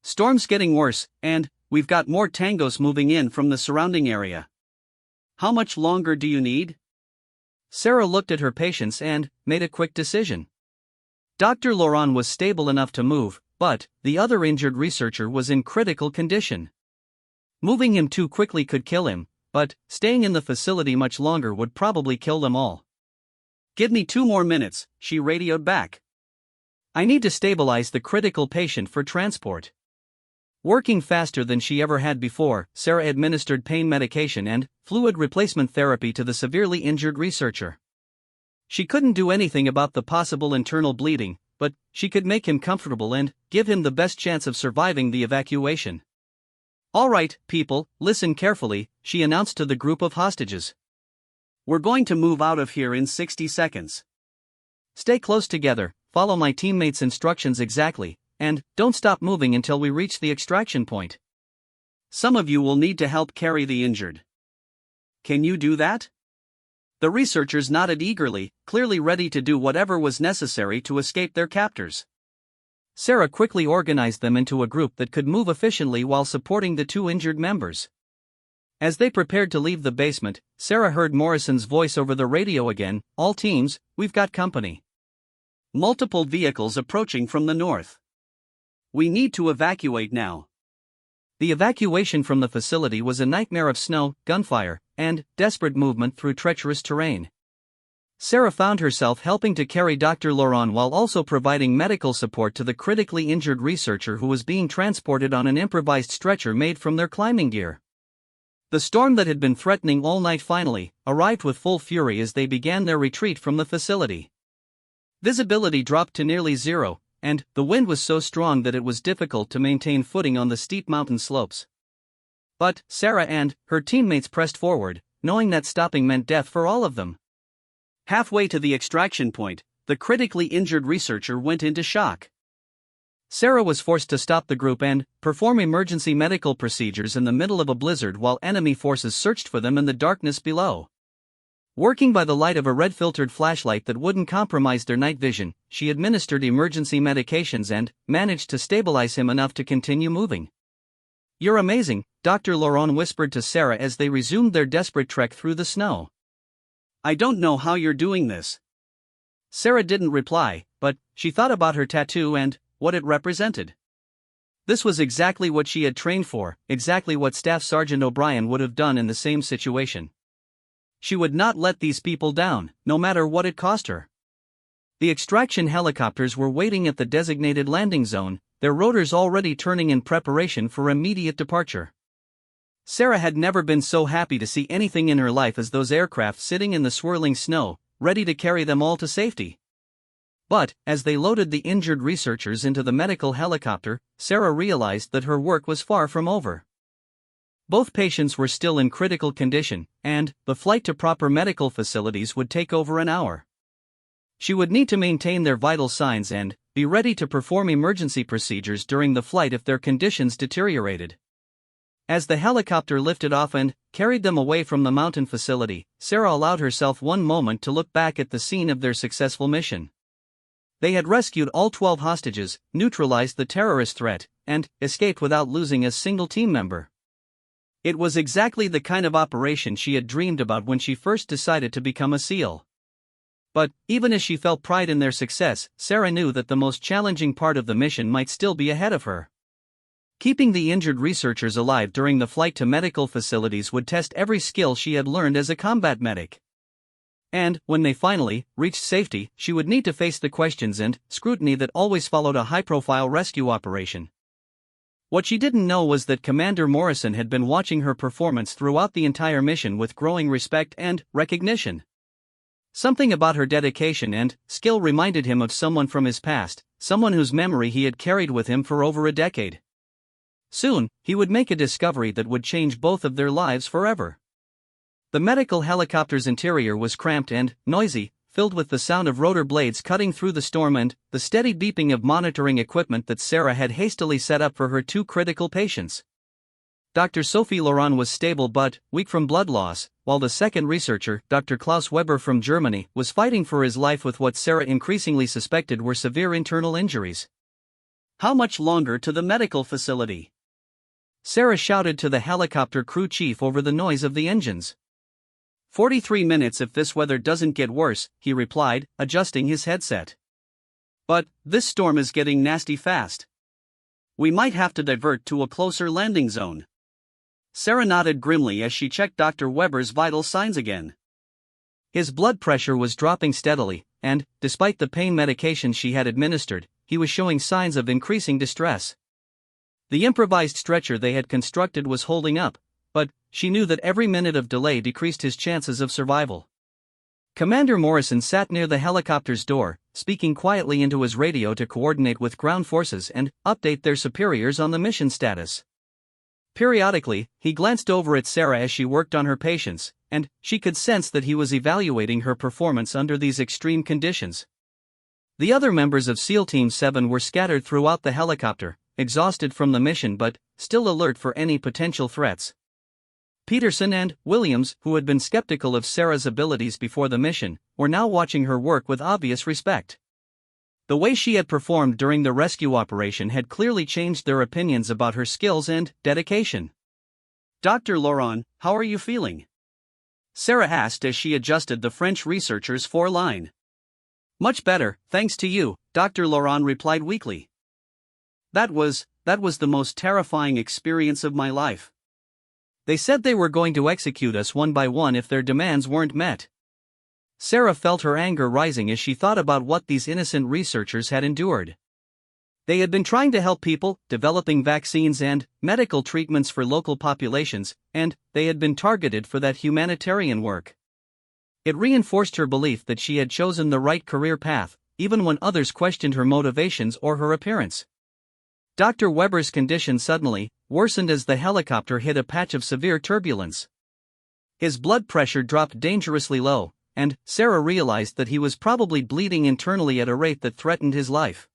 "Storm's getting worse, and we've got more tangos moving in from the surrounding area. How much longer do you need?" Sarah looked at her patients and made a quick decision. Dr. Laurent was stable enough to move, but the other injured researcher was in critical condition. Moving him too quickly could kill him, but staying in the facility much longer would probably kill them all. "Give me 2 more minutes," she radioed back. "I need to stabilize the critical patient for transport." Working faster than she ever had before, Sarah administered pain medication and fluid replacement therapy to the severely injured researcher. She couldn't do anything about the possible internal bleeding, but she could make him comfortable and give him the best chance of surviving the evacuation. "All right, people, listen carefully," she announced to the group of hostages. "We're going to move out of here in 60 seconds. Stay close together, follow my teammates' instructions exactly, and don't stop moving until we reach the extraction point. Some of you will need to help carry the injured. Can you do that?" The researchers nodded eagerly, clearly ready to do whatever was necessary to escape their captors. Sarah quickly organized them into a group that could move efficiently while supporting the 2 injured members. As they prepared to leave the basement, Sarah heard Morrison's voice over the radio again. "All teams, we've got company. Multiple vehicles approaching from the north. We need to evacuate now." The evacuation from the facility was a nightmare of snow, gunfire, and desperate movement through treacherous terrain. Sarah found herself helping to carry Dr. Laurent while also providing medical support to the critically injured researcher who was being transported on an improvised stretcher made from their climbing gear. The storm that had been threatening all night finally arrived with full fury as they began their retreat from the facility. Visibility dropped to nearly zero, and the wind was so strong that it was difficult to maintain footing on the steep mountain slopes. But Sarah and her teammates pressed forward, knowing that stopping meant death for all of them. Halfway to the extraction point, the critically injured researcher went into shock. Sarah was forced to stop the group and perform emergency medical procedures in the middle of a blizzard while enemy forces searched for them in the darkness below. Working by the light of a red-filtered flashlight that wouldn't compromise their night vision, she administered emergency medications and managed to stabilize him enough to continue moving. "You're amazing," Dr. Laurent whispered to Sarah as they resumed their desperate trek through the snow. "I don't know how you're doing this." Sarah didn't reply, but she thought about her tattoo and what it represented. This was exactly what she had trained for, exactly what Staff Sergeant O'Brien would have done in the same situation. She would not let these people down, no matter what it cost her. The extraction helicopters were waiting at the designated landing zone, their rotors already turning in preparation for immediate departure. Sarah had never been so happy to see anything in her life as those aircraft sitting in the swirling snow, ready to carry them all to safety. But, as they loaded the injured researchers into the medical helicopter, Sarah realized that her work was far from over. Both patients were still in critical condition, and the flight to proper medical facilities would take over an hour. She would need to maintain their vital signs and be ready to perform emergency procedures during the flight if their conditions deteriorated. As the helicopter lifted off and carried them away from the mountain facility, Sarah allowed herself one moment to look back at the scene of their successful mission. They had rescued all 12 hostages, neutralized the terrorist threat, and escaped without losing a single team member. It was exactly the kind of operation she had dreamed about when she first decided to become a SEAL. But, even as she felt pride in their success, Sarah knew that the most challenging part of the mission might still be ahead of her. Keeping the injured researchers alive during the flight to medical facilities would test every skill she had learned as a combat medic. And, when they finally reached safety, she would need to face the questions and scrutiny that always followed a high-profile rescue operation. What she didn't know was that Commander Morrison had been watching her performance throughout the entire mission with growing respect and recognition. Something about her dedication and skill reminded him of someone from his past, someone whose memory he had carried with him for over a decade. Soon, he would make a discovery that would change both of their lives forever. The medical helicopter's interior was cramped and noisy, filled with the sound of rotor blades cutting through the storm and the steady beeping of monitoring equipment that Sarah had hastily set up for her 2 critical patients. Dr. Sophie Laurent was stable but weak from blood loss, while the second researcher, Dr. Klaus Weber from Germany, was fighting for his life with what Sarah increasingly suspected were severe internal injuries. How much longer to the medical facility? Sarah shouted to the helicopter crew chief over the noise of the engines. 43 minutes if this weather doesn't get worse, he replied, adjusting his headset. But, this storm is getting nasty fast. We might have to divert to a closer landing zone. Sarah nodded grimly as she checked Dr. Weber's vital signs again. His blood pressure was dropping steadily, and, despite the pain medication she had administered, he was showing signs of increasing distress. The improvised stretcher they had constructed was holding up, but she knew that every minute of delay decreased his chances of survival. Commander Morrison sat near the helicopter's door, speaking quietly into his radio to coordinate with ground forces and update their superiors on the mission status. Periodically, he glanced over at Sarah as she worked on her patients, and she could sense that he was evaluating her performance under these extreme conditions. The other members of SEAL Team 7 were scattered throughout the helicopter, exhausted from the mission but still alert for any potential threats. Peterson and Williams, who had been skeptical of Sarah's abilities before the mission, were now watching her work with obvious respect. The way she had performed during the rescue operation had clearly changed their opinions about her skills and dedication. Dr. Laurent, how are you feeling? Sarah asked as she adjusted the French researcher's foreline. Much better, thanks to you, Dr. Laurent replied weakly. That was the most terrifying experience of my life. They said they were going to execute us one by one if their demands weren't met. Sarah felt her anger rising as she thought about what these innocent researchers had endured. They had been trying to help people, developing vaccines and medical treatments for local populations, and they had been targeted for that humanitarian work. It reinforced her belief that she had chosen the right career path, even when others questioned her motivations or her appearance. Dr. Weber's condition suddenly worsened as the helicopter hit a patch of severe turbulence. His blood pressure dropped dangerously low, and Sarah realized that he was probably bleeding internally at a rate that threatened his life.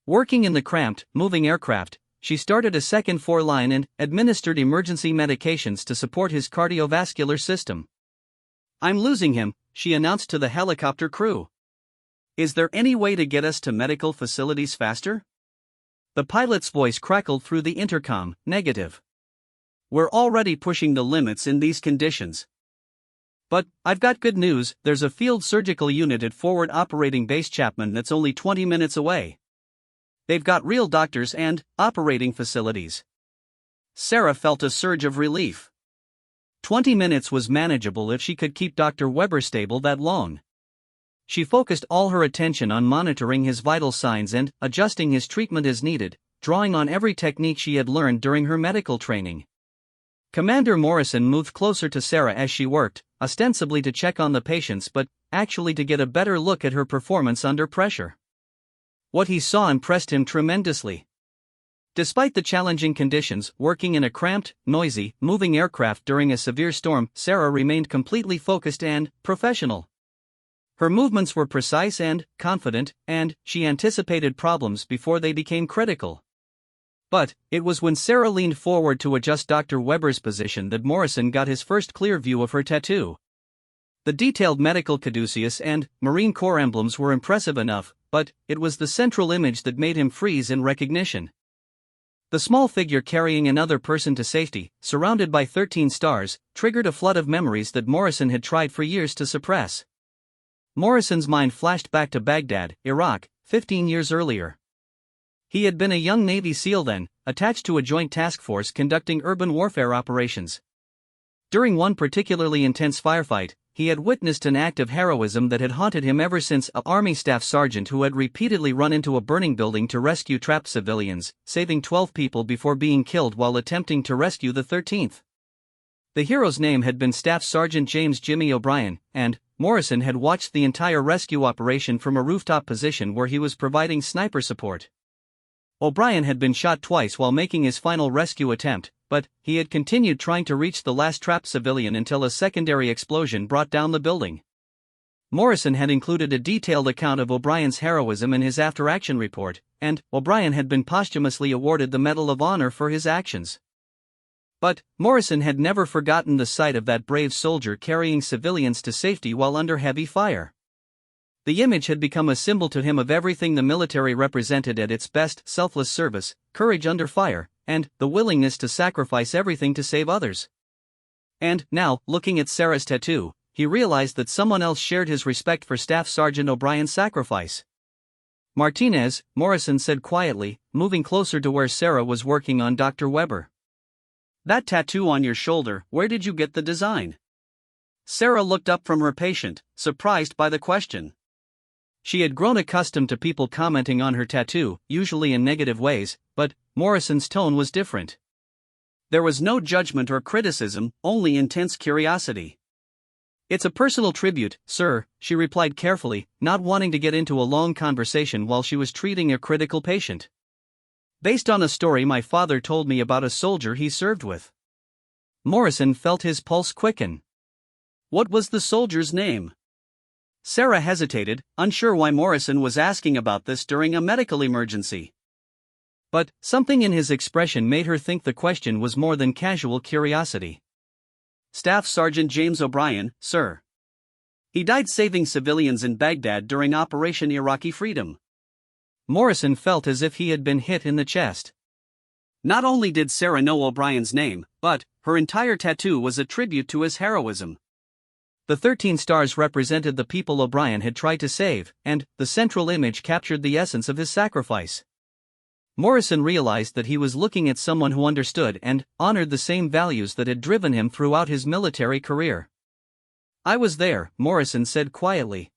Working in the cramped, moving aircraft, she started a second foreline and administered emergency medications to support his cardiovascular system. I'm losing him, she announced to the helicopter crew. Is there any way to get us to medical facilities faster? The pilot's voice crackled through the intercom, negative. We're already pushing the limits in these conditions. But, I've got good news, there's a field surgical unit at Forward Operating Base Chapman that's only 20 minutes away. They've got real doctors and operating facilities. Sarah felt a surge of relief. 20 minutes was manageable if she could keep Dr. Weber stable that long. She focused all her attention on monitoring his vital signs and adjusting his treatment as needed, drawing on every technique she had learned during her medical training. Commander Morrison moved closer to Sarah as she worked, ostensibly to check on the patients but actually to get a better look at her performance under pressure. What he saw impressed him tremendously. Despite the challenging conditions, working in a cramped, noisy, moving aircraft during a severe storm, Sarah remained completely focused and professional. Her movements were precise and confident, and she anticipated problems before they became critical. But it was when Sarah leaned forward to adjust Dr. Weber's position that Morrison got his first clear view of her tattoo. The detailed medical caduceus and Marine Corps emblems were impressive enough, but it was the central image that made him freeze in recognition. The small figure carrying another person to safety, surrounded by 13 stars, triggered a flood of memories that Morrison had tried for years to suppress. Morrison's mind flashed back to Baghdad, Iraq, 15 years earlier. He had been a young Navy SEAL then, attached to a joint task force conducting urban warfare operations. During one particularly intense firefight, he had witnessed an act of heroism that had haunted him ever since. An Army staff sergeant who had repeatedly run into a burning building to rescue trapped civilians, saving 12 people before being killed while attempting to rescue the 13th. The hero's name had been Staff Sergeant James Jimmy O'Brien, and Morrison had watched the entire rescue operation from a rooftop position where he was providing sniper support. O'Brien had been shot twice while making his final rescue attempt, but he had continued trying to reach the last trapped civilian until a secondary explosion brought down the building. Morrison had included a detailed account of O'Brien's heroism in his after-action report, and O'Brien had been posthumously awarded the Medal of Honor for his actions. But Morrison had never forgotten the sight of that brave soldier carrying civilians to safety while under heavy fire. The image had become a symbol to him of everything the military represented at its best: selfless service, courage under fire, and the willingness to sacrifice everything to save others. And now, looking at Sarah's tattoo, he realized that someone else shared his respect for Staff Sergeant O'Brien's sacrifice. "Martinez," Morrison said quietly, moving closer to where Sarah was working on Dr. Weber. "That tattoo on your shoulder, where did you get the design?" Sarah looked up from her patient, surprised by the question. She had grown accustomed to people commenting on her tattoo, usually in negative ways, but Morrison's tone was different. There was no judgment or criticism, only intense curiosity. "It's a personal tribute, sir," she replied carefully, not wanting to get into a long conversation while she was treating a critical patient. "Based on a story my father told me about a soldier he served with." Morrison felt his pulse quicken. "What was the soldier's name?" Sarah hesitated, unsure why Morrison was asking about this during a medical emergency. But something in his expression made her think the question was more than casual curiosity. "Staff Sergeant James O'Brien, sir. He died saving civilians in Baghdad during Operation Iraqi Freedom." Morrison felt as if he had been hit in the chest. Not only did Sarah know O'Brien's name, but her entire tattoo was a tribute to his heroism. The 13 stars represented the people O'Brien had tried to save, and the central image captured the essence of his sacrifice. Morrison realized that he was looking at someone who understood and honored the same values that had driven him throughout his military career. "I was there," Morrison said quietly.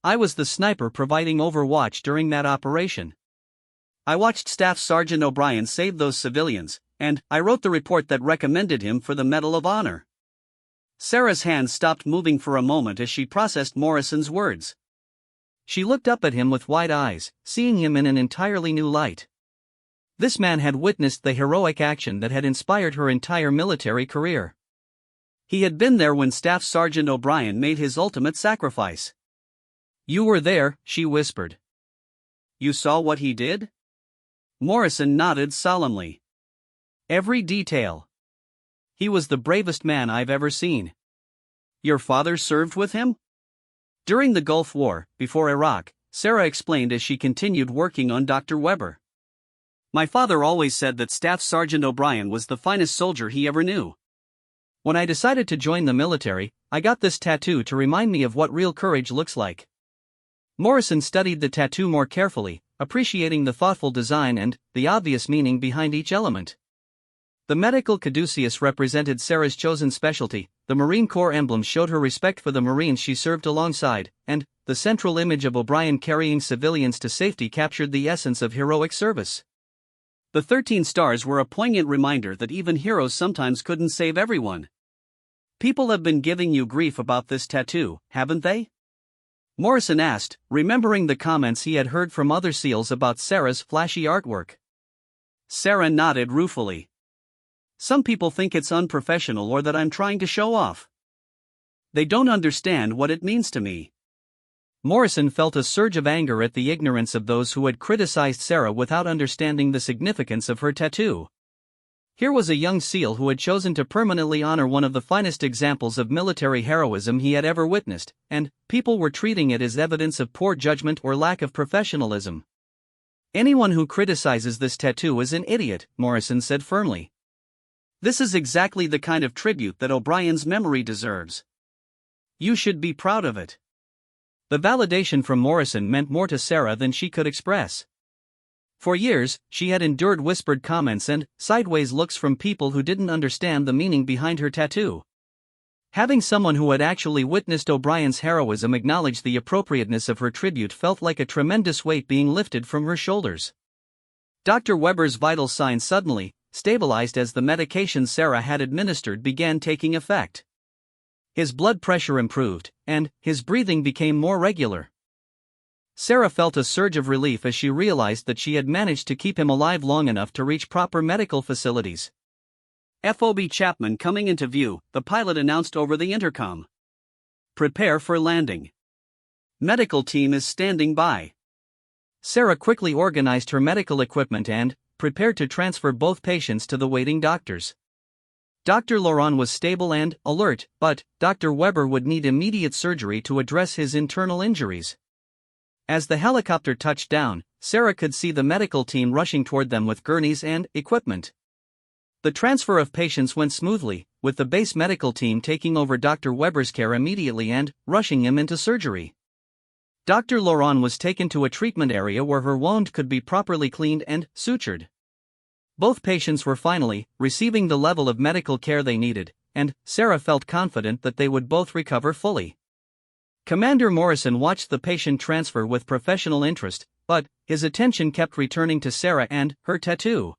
"I was the sniper providing overwatch during that operation. I watched Staff Sergeant O'Brien save those civilians, and I wrote the report that recommended him for the Medal of Honor." Sarah's hands stopped moving for a moment as she processed Morrison's words. She looked up at him with wide eyes, seeing him in an entirely new light. This man had witnessed the heroic action that had inspired her entire military career. He had been there when Staff Sergeant O'Brien made his ultimate sacrifice. "You were there," she whispered. "You saw what he did?" Morrison nodded solemnly. "Every detail. He was the bravest man I've ever seen." "Your father served with him?" "During the Gulf War, before Iraq," Sarah explained as she continued working on Dr. Weber. "My father always said that Staff Sergeant O'Brien was the finest soldier he ever knew. When I decided to join the military, I got this tattoo to remind me of what real courage looks like." Morrison studied the tattoo more carefully, appreciating the thoughtful design and the obvious meaning behind each element. The medical caduceus represented Sarah's chosen specialty, the Marine Corps emblem showed her respect for the Marines she served alongside, and the central image of O'Brien carrying civilians to safety captured the essence of heroic service. The 13 stars were a poignant reminder that even heroes sometimes couldn't save everyone. "People have been giving you grief about this tattoo, haven't they?" Morrison asked, remembering the comments he had heard from other SEALs about Sarah's flashy artwork. Sarah nodded ruefully. "Some people think it's unprofessional or that I'm trying to show off. They don't understand what it means to me. Morrison felt a surge of anger at the ignorance of those who had criticized Sarah without understanding the significance of her tattoo. Here was a young SEAL who had chosen to permanently honor one of the finest examples of military heroism he had ever witnessed, and people were treating it as evidence of poor judgment or lack of professionalism. "Anyone who criticizes this tattoo is an idiot," Morrison said firmly. "This is exactly the kind of tribute that O'Brien's memory deserves. You should be proud of it." The validation from Morrison meant more to Sarah than she could express. For years, she had endured whispered comments and sideways looks from people who didn't understand the meaning behind her tattoo. Having someone who had actually witnessed O'Brien's heroism acknowledge the appropriateness of her tribute felt like a tremendous weight being lifted from her shoulders. Dr. Weber's vital signs suddenly stabilized as the medication Sarah had administered began taking effect. His blood pressure improved, and his breathing became more regular. Sarah felt a surge of relief as she realized that she had managed to keep him alive long enough to reach proper medical facilities. "FOB Chapman coming into view," the pilot announced over the intercom. "Prepare for landing. Medical team is standing by." Sarah quickly organized her medical equipment and prepared to transfer both patients to the waiting doctors. Dr. Laurent was stable and alert, but Dr. Weber would need immediate surgery to address his internal injuries. As the helicopter touched down, Sarah could see the medical team rushing toward them with gurneys and equipment. The transfer of patients went smoothly, with the base medical team taking over Dr. Weber's care immediately and rushing him into surgery. Dr. Laurent was taken to a treatment area where her wound could be properly cleaned and sutured. Both patients were finally receiving the level of medical care they needed, and Sarah felt confident that they would both recover fully. Commander Morrison watched the patient transfer with professional interest, but his attention kept returning to Sarah and her tattoo.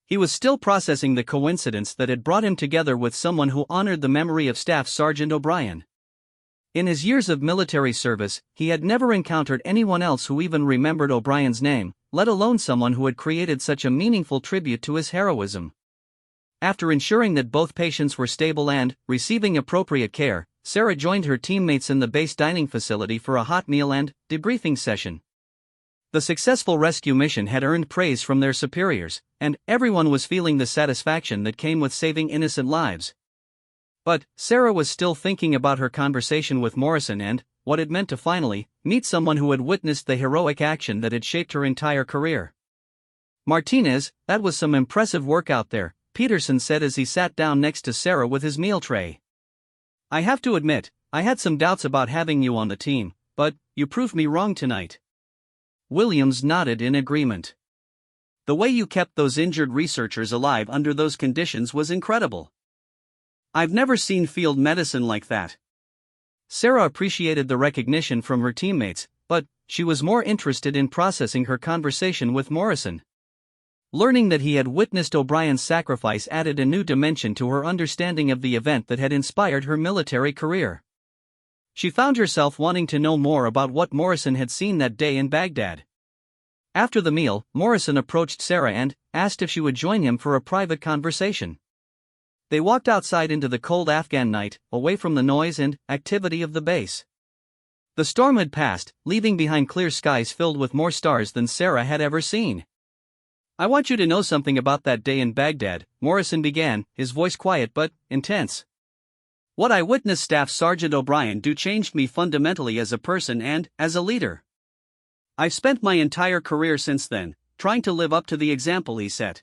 He was still processing the coincidence that had brought him together with someone who honored the memory of Staff Sergeant O'Brien. In his years of military service, he had never encountered anyone else who even remembered O'Brien's name, let alone someone who had created such a meaningful tribute to his heroism. After ensuring that both patients were stable and receiving appropriate care, Sarah joined her teammates in the base dining facility for a hot meal and debriefing session. The successful rescue mission had earned praise from their superiors, and everyone was feeling the satisfaction that came with saving innocent lives. But Sarah was still thinking about her conversation with Morrison and what it meant to finally meet someone who had witnessed the heroic action that had shaped her entire career. "Martinez, that was some impressive work out there," Peterson said as he sat down next to Sarah with his meal tray. "I have to admit, I had some doubts about having you on the team, but you proved me wrong tonight." Williams nodded in agreement. "The way you kept those injured researchers alive under those conditions was incredible. I've never seen field medicine like that." Sarah appreciated the recognition from her teammates, but she was more interested in processing her conversation with Morrison. Learning that he had witnessed O'Brien's sacrifice added a new dimension to her understanding of the event that had inspired her military career. She found herself wanting to know more about what Morrison had seen that day in Baghdad. After the meal, Morrison approached Sarah and asked if she would join him for a private conversation. They walked outside into the cold Afghan night, away from the noise and activity of the base. The storm had passed, leaving behind clear skies filled with more stars than Sarah had ever seen. "I want you to know something about that day in Baghdad," Morrison began, his voice quiet but intense. "What I witnessed Staff Sergeant O'Brien do changed me fundamentally as a person and as a leader. I've spent my entire career since then, trying to live up to the example he set."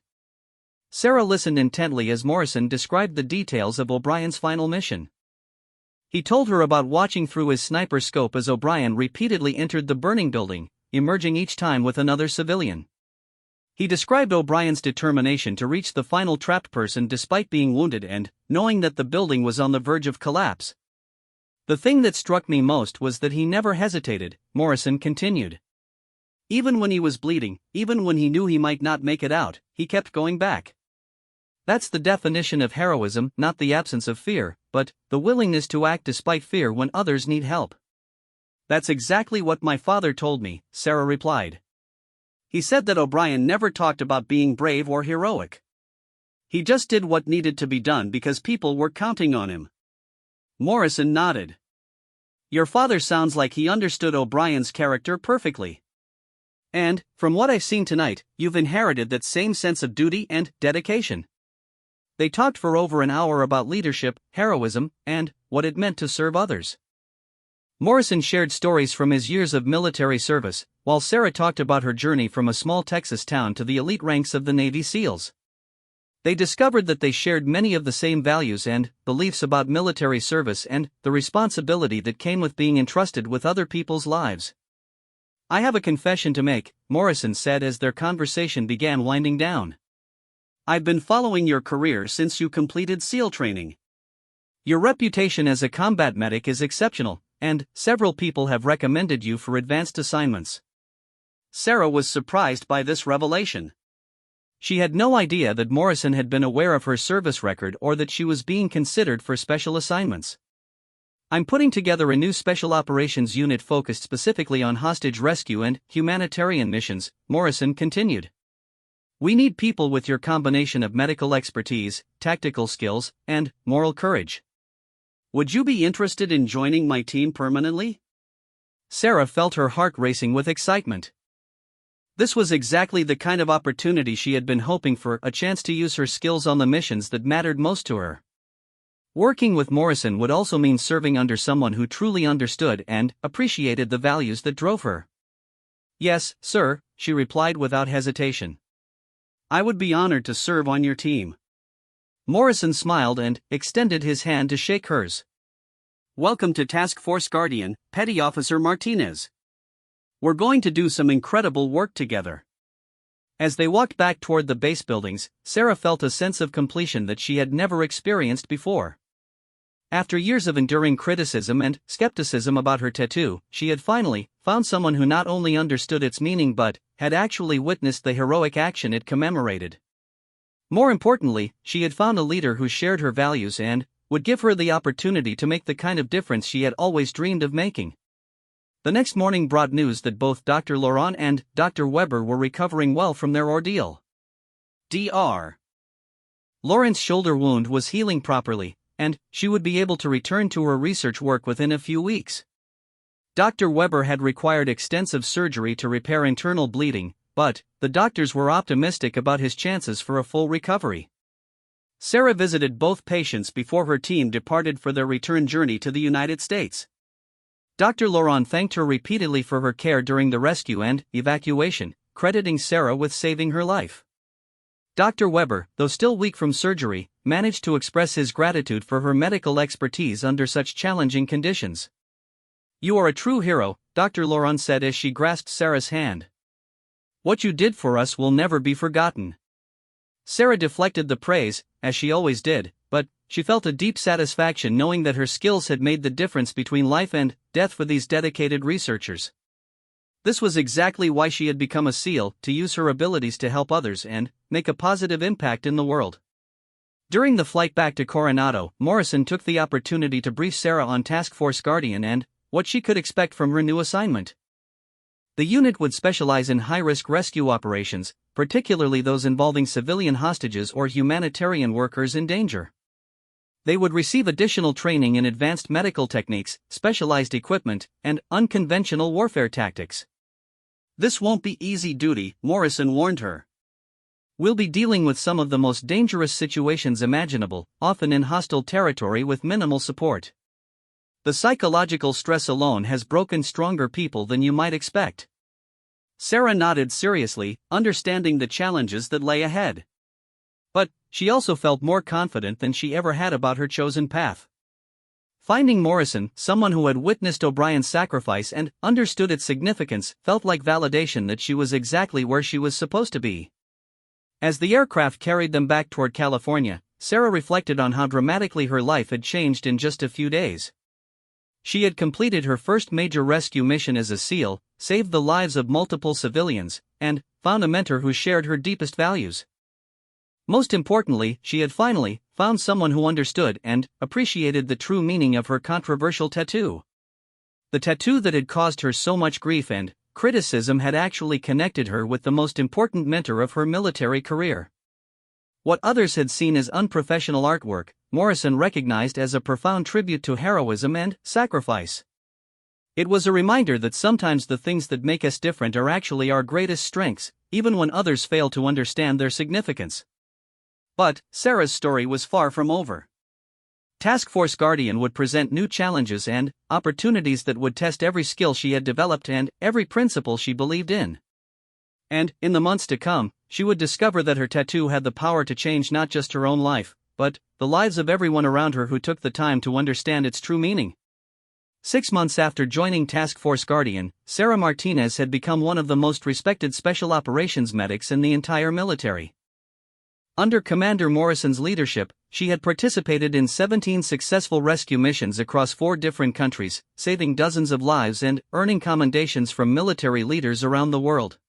Sarah listened intently as Morrison described the details of O'Brien's final mission. He told her about watching through his sniper scope as O'Brien repeatedly entered the burning building, emerging each time with another civilian. He described O'Brien's determination to reach the final trapped person despite being wounded and knowing that the building was on the verge of collapse. "The thing that struck me most was that he never hesitated," Morrison continued. "Even when he was bleeding, even when he knew he might not make it out, he kept going back. That's the definition of heroism, not the absence of fear, but the willingness to act despite fear when others need help." "That's exactly what my father told me," Sarah replied. "He said that O'Brien never talked about being brave or heroic. He just did what needed to be done because people were counting on him." Morrison nodded. Your father sounds like he understood O'Brien's character perfectly. And, from what I've seen tonight, you've inherited that same sense of duty and dedication. They talked for over an hour about leadership, heroism, and what it meant to serve others. Morrison shared stories from his years of military service, while Sarah talked about her journey from a small Texas town to the elite ranks of the Navy SEALs. They discovered that they shared many of the same values and beliefs about military service and the responsibility that came with being entrusted with other people's lives. I have a confession to make, Morrison said as their conversation began winding down. I've been following your career since you completed SEAL training. Your reputation as a combat medic is exceptional, and several people have recommended you for advanced assignments. Sarah was surprised by this revelation. She had no idea that Morrison had been aware of her service record or that she was being considered for special assignments. I'm putting together a new special operations unit focused specifically on hostage rescue and humanitarian missions, Morrison continued. We need people with your combination of medical expertise, tactical skills, and moral courage. Would you be interested in joining my team permanently? Sarah felt her heart racing with excitement. This was exactly the kind of opportunity she had been hoping for, a chance to use her skills on the missions that mattered most to her. Working with Morrison would also mean serving under someone who truly understood and appreciated the values that drove her. Yes, sir, she replied without hesitation. I would be honored to serve on your team. Morrison smiled and extended his hand to shake hers. Welcome to Task Force Guardian, Petty Officer Martinez. We're going to do some incredible work together. As they walked back toward the base buildings, Sarah felt a sense of completion that she had never experienced before. After years of enduring criticism and skepticism about her tattoo, she had finally found someone who not only understood its meaning but had actually witnessed the heroic action it commemorated. More importantly, she had found a leader who shared her values and would give her the opportunity to make the kind of difference she had always dreamed of making. The next morning brought news that both Dr. Laurent and Dr. Weber were recovering well from their ordeal. Dr. Lauren's shoulder wound was healing properly, and she would be able to return to her research work within a few weeks. Dr. Weber had required extensive surgery to repair internal bleeding, but the doctors were optimistic about his chances for a full recovery. Sarah visited both patients before her team departed for their return journey to the United States. Dr. Laurent thanked her repeatedly for her care during the rescue and evacuation, crediting Sarah with saving her life. Dr. Weber, though still weak from surgery, managed to express his gratitude for her medical expertise under such challenging conditions. You are a true hero, Dr. Laurent said as she grasped Sarah's hand. What you did for us will never be forgotten. Sarah deflected the praise, as she always did, but she felt a deep satisfaction knowing that her skills had made the difference between life and death for these dedicated researchers. This was exactly why she had become a SEAL, to use her abilities to help others and make a positive impact in the world. During the flight back to Coronado, Morrison took the opportunity to brief Sarah on Task Force Guardian and what she could expect from her new assignment. The unit would specialize in high-risk rescue operations, particularly those involving civilian hostages or humanitarian workers in danger. They would receive additional training in advanced medical techniques, specialized equipment, and unconventional warfare tactics. This won't be easy duty, Morrison warned her. We'll be dealing with some of the most dangerous situations imaginable, often in hostile territory with minimal support. The psychological stress alone has broken stronger people than you might expect. Sarah nodded seriously, understanding the challenges that lay ahead. But she also felt more confident than she ever had about her chosen path. Finding Morrison, someone who had witnessed O'Brien's sacrifice and understood its significance, felt like validation that she was exactly where she was supposed to be. As the aircraft carried them back toward California, Sarah reflected on how dramatically her life had changed in just a few days. She had completed her first major rescue mission as a SEAL, saved the lives of multiple civilians, and found a mentor who shared her deepest values. Most importantly, she had finally found someone who understood and appreciated the true meaning of her controversial tattoo. The tattoo that had caused her so much grief and criticism had actually connected her with the most important mentor of her military career. What others had seen as unprofessional artwork, Morrison recognized as a profound tribute to heroism and sacrifice. It was a reminder that sometimes the things that make us different are actually our greatest strengths, even when others fail to understand their significance. But Sarah's story was far from over. Task Force Guardian would present new challenges and opportunities that would test every skill she had developed and every principle she believed in. And, in the months to come, she would discover that her tattoo had the power to change not just her own life, but the lives of everyone around her who took the time to understand its true meaning. 6 months after joining Task Force Guardian, Sarah Martinez had become one of the most respected special operations medics in the entire military. Under Commander Morrison's leadership, she had participated in 17 successful rescue missions across 4 different countries, saving dozens of lives and earning commendations from military leaders around the world.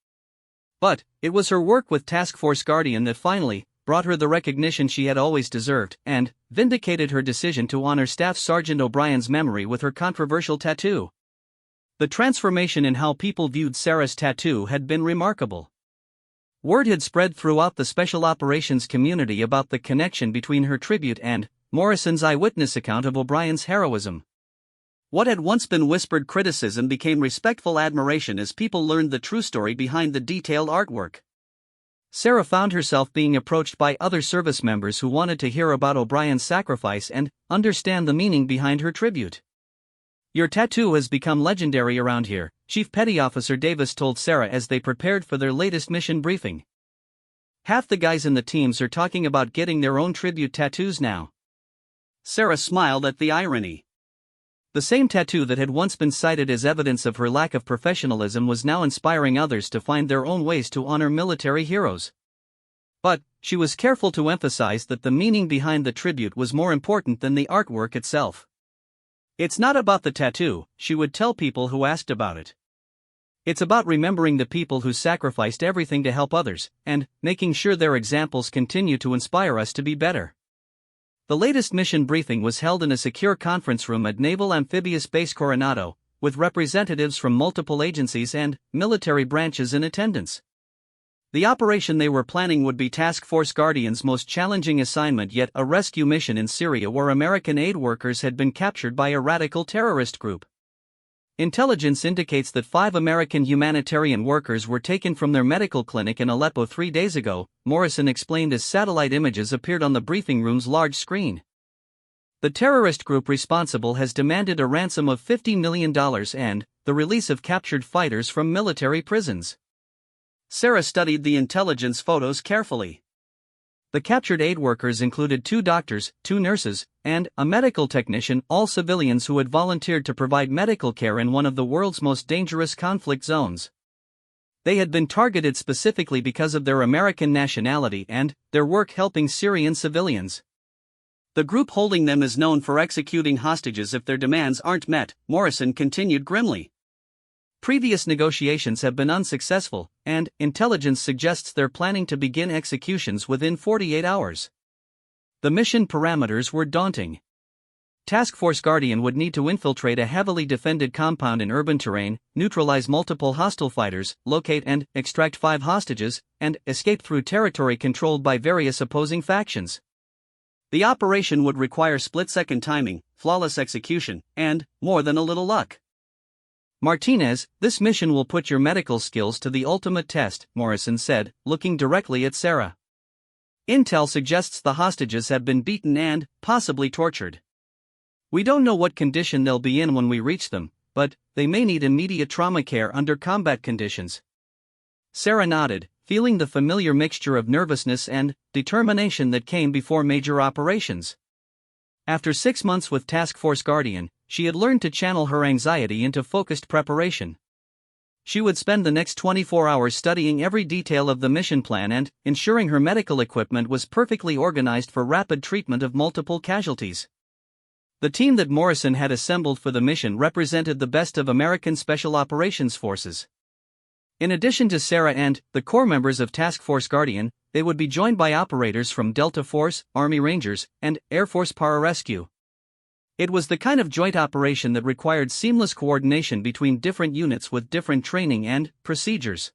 But it was her work with Task Force Guardian that finally brought her the recognition she had always deserved, and vindicated her decision to honor Staff Sergeant O'Brien's memory with her controversial tattoo. The transformation in how people viewed Sarah's tattoo had been remarkable. Word had spread throughout the special operations community about the connection between her tribute and Morrison's eyewitness account of O'Brien's heroism. What had once been whispered criticism became respectful admiration as people learned the true story behind the detailed artwork. Sarah found herself being approached by other service members who wanted to hear about O'Brien's sacrifice and understand the meaning behind her tribute. "Your tattoo has become legendary around here," Chief Petty Officer Davis told Sarah as they prepared for their latest mission briefing. "Half the guys in the teams are talking about getting their own tribute tattoos now." Sarah smiled at the irony. The same tattoo that had once been cited as evidence of her lack of professionalism was now inspiring others to find their own ways to honor military heroes. But she was careful to emphasize that the meaning behind the tribute was more important than the artwork itself. "It's not about the tattoo," she would tell people who asked about it. "It's about remembering the people who sacrificed everything to help others, and making sure their examples continue to inspire us to be better." The latest mission briefing was held in a secure conference room at Naval Amphibious Base Coronado, with representatives from multiple agencies and military branches in attendance. The operation they were planning would be Task Force Guardian's most challenging assignment yet, a rescue mission in Syria where American aid workers had been captured by a radical terrorist group. Intelligence indicates that 5 American humanitarian workers were taken from their medical clinic in Aleppo 3 days ago, Morrison explained as satellite images appeared on the briefing room's large screen. The terrorist group responsible has demanded a ransom of $50 million and the release of captured fighters from military prisons. Sarah studied the intelligence photos carefully. The captured aid workers included 2 doctors, 2 nurses, and a medical technician, all civilians who had volunteered to provide medical care in one of the world's most dangerous conflict zones. They had been targeted specifically because of their American nationality and their work helping Syrian civilians. "The group holding them is known for executing hostages if their demands aren't met," Morrison continued grimly. "Previous negotiations have been unsuccessful, and intelligence suggests they're planning to begin executions within 48 hours. The mission parameters were daunting. Task Force Guardian would need to infiltrate a heavily defended compound in urban terrain, neutralize multiple hostile fighters, locate and extract 5 hostages, and escape through territory controlled by various opposing factions. The operation would require split-second timing, flawless execution, and more than a little luck. "Martinez, this mission will put your medical skills to the ultimate test," Morrison said, looking directly at Sarah. "Intel suggests the hostages have been beaten and possibly tortured. We don't know what condition they'll be in when we reach them, but they may need immediate trauma care under combat conditions." Sarah nodded, feeling the familiar mixture of nervousness and determination that came before major operations. After 6 months with Task Force Guardian, she had learned to channel her anxiety into focused preparation. She would spend the next 24 hours studying every detail of the mission plan and ensuring her medical equipment was perfectly organized for rapid treatment of multiple casualties. The team that Morrison had assembled for the mission represented the best of American Special Operations Forces. In addition to Sarah and the core members of Task Force Guardian, they would be joined by operators from Delta Force, Army Rangers, and Air Force Pararescue. It was the kind of joint operation that required seamless coordination between different units with different training and procedures.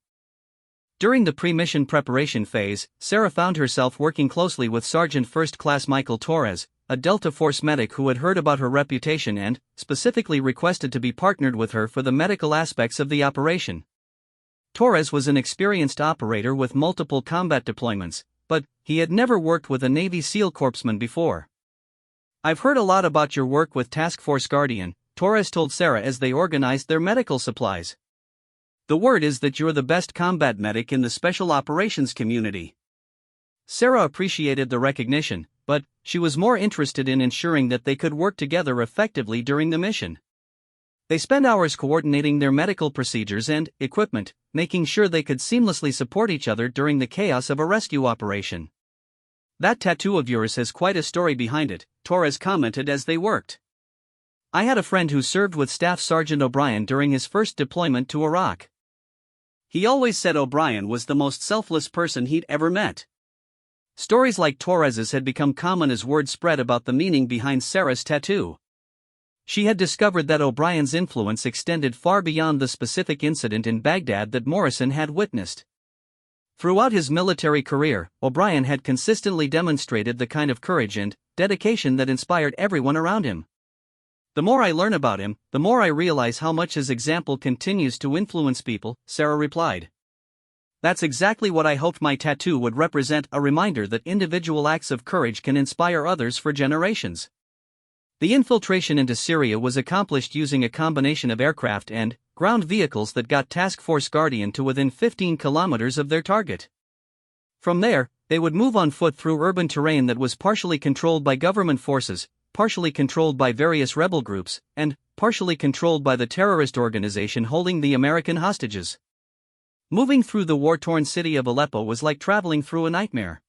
During the pre-mission preparation phase, Sarah found herself working closely with Sergeant First Class Michael Torres, a Delta Force medic who had heard about her reputation and, specifically requested to be partnered with her for the medical aspects of the operation. Torres was an experienced operator with multiple combat deployments, but he had never worked with a Navy SEAL corpsman before. "I've heard a lot about your work with Task Force Guardian," Torres told Sarah as they organized their medical supplies. "The word is that you're the best combat medic in the special operations community." Sarah appreciated the recognition, but she was more interested in ensuring that they could work together effectively during the mission. They spent hours coordinating their medical procedures and equipment, making sure they could seamlessly support each other during the chaos of a rescue operation. "That tattoo of yours has quite a story behind it," Torres commented as they worked. "I had a friend who served with Staff Sergeant O'Brien during his first deployment to Iraq. He always said O'Brien was the most selfless person he'd ever met." Stories like Torres's had become common as word spread about the meaning behind Sarah's tattoo. She had discovered that O'Brien's influence extended far beyond the specific incident in Baghdad that Morrison had witnessed. Throughout his military career, O'Brien had consistently demonstrated the kind of courage and dedication that inspired everyone around him. "The more I learn about him, the more I realize how much his example continues to influence people," Sarah replied. "That's exactly what I hoped my tattoo would represent, a reminder that individual acts of courage can inspire others for generations." The infiltration into Syria was accomplished using a combination of aircraft and ground vehicles that got Task Force Guardian to within 15 kilometers of their target. From there, they would move on foot through urban terrain that was partially controlled by government forces, partially controlled by various rebel groups, and partially controlled by the terrorist organization holding the American hostages. Moving through the war-torn city of Aleppo was like traveling through a nightmare.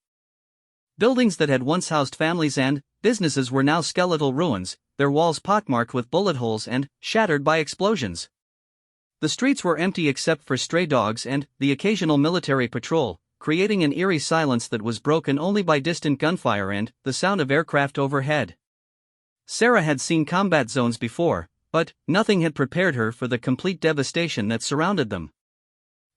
Buildings that had once housed families and businesses were now skeletal ruins, their walls pockmarked with bullet holes and shattered by explosions. The streets were empty except for stray dogs and the occasional military patrol, creating an eerie silence that was broken only by distant gunfire and the sound of aircraft overhead. Sarah had seen combat zones before, but nothing had prepared her for the complete devastation that surrounded them.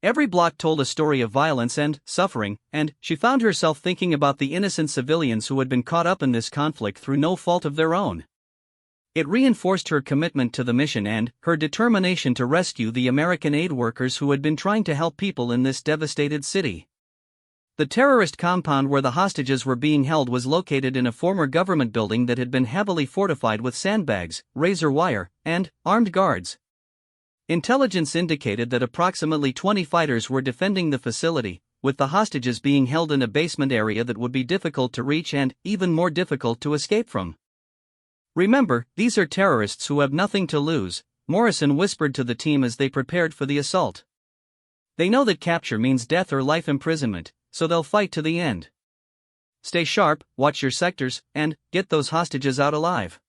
Every block told a story of violence and suffering, and she found herself thinking about the innocent civilians who had been caught up in this conflict through no fault of their own. It reinforced her commitment to the mission and her determination to rescue the American aid workers who had been trying to help people in this devastated city. The terrorist compound where the hostages were being held was located in a former government building that had been heavily fortified with sandbags, razor wire, and armed guards. Intelligence indicated that approximately 20 fighters were defending the facility, with the hostages being held in a basement area that would be difficult to reach and even more difficult to escape from. "Remember, these are terrorists who have nothing to lose," Morrison whispered to the team as they prepared for the assault. "They know that capture means death or life imprisonment, so they'll fight to the end. Stay sharp, watch your sectors, and get those hostages out alive."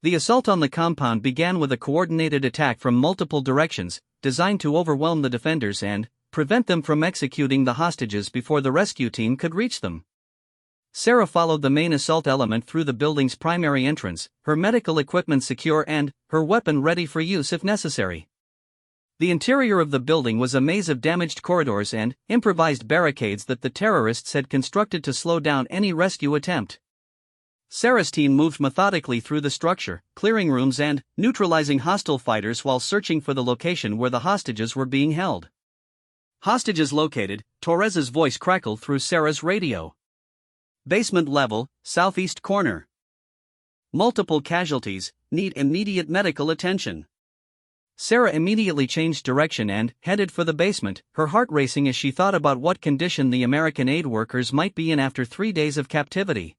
The assault on the compound began with a coordinated attack from multiple directions, designed to overwhelm the defenders and prevent them from executing the hostages before the rescue team could reach them. Sarah followed the main assault element through the building's primary entrance, her medical equipment secure and her weapon ready for use if necessary. The interior of the building was a maze of damaged corridors and improvised barricades that the terrorists had constructed to slow down any rescue attempt. Sarah's team moved methodically through the structure, clearing rooms and neutralizing hostile fighters while searching for the location where the hostages were being held. "Hostages located," Torres's voice crackled through Sarah's radio. "Basement level, southeast corner. Multiple casualties, need immediate medical attention." Sarah immediately changed direction and headed for the basement, her heart racing as she thought about what condition the American aid workers might be in after 3 days of captivity.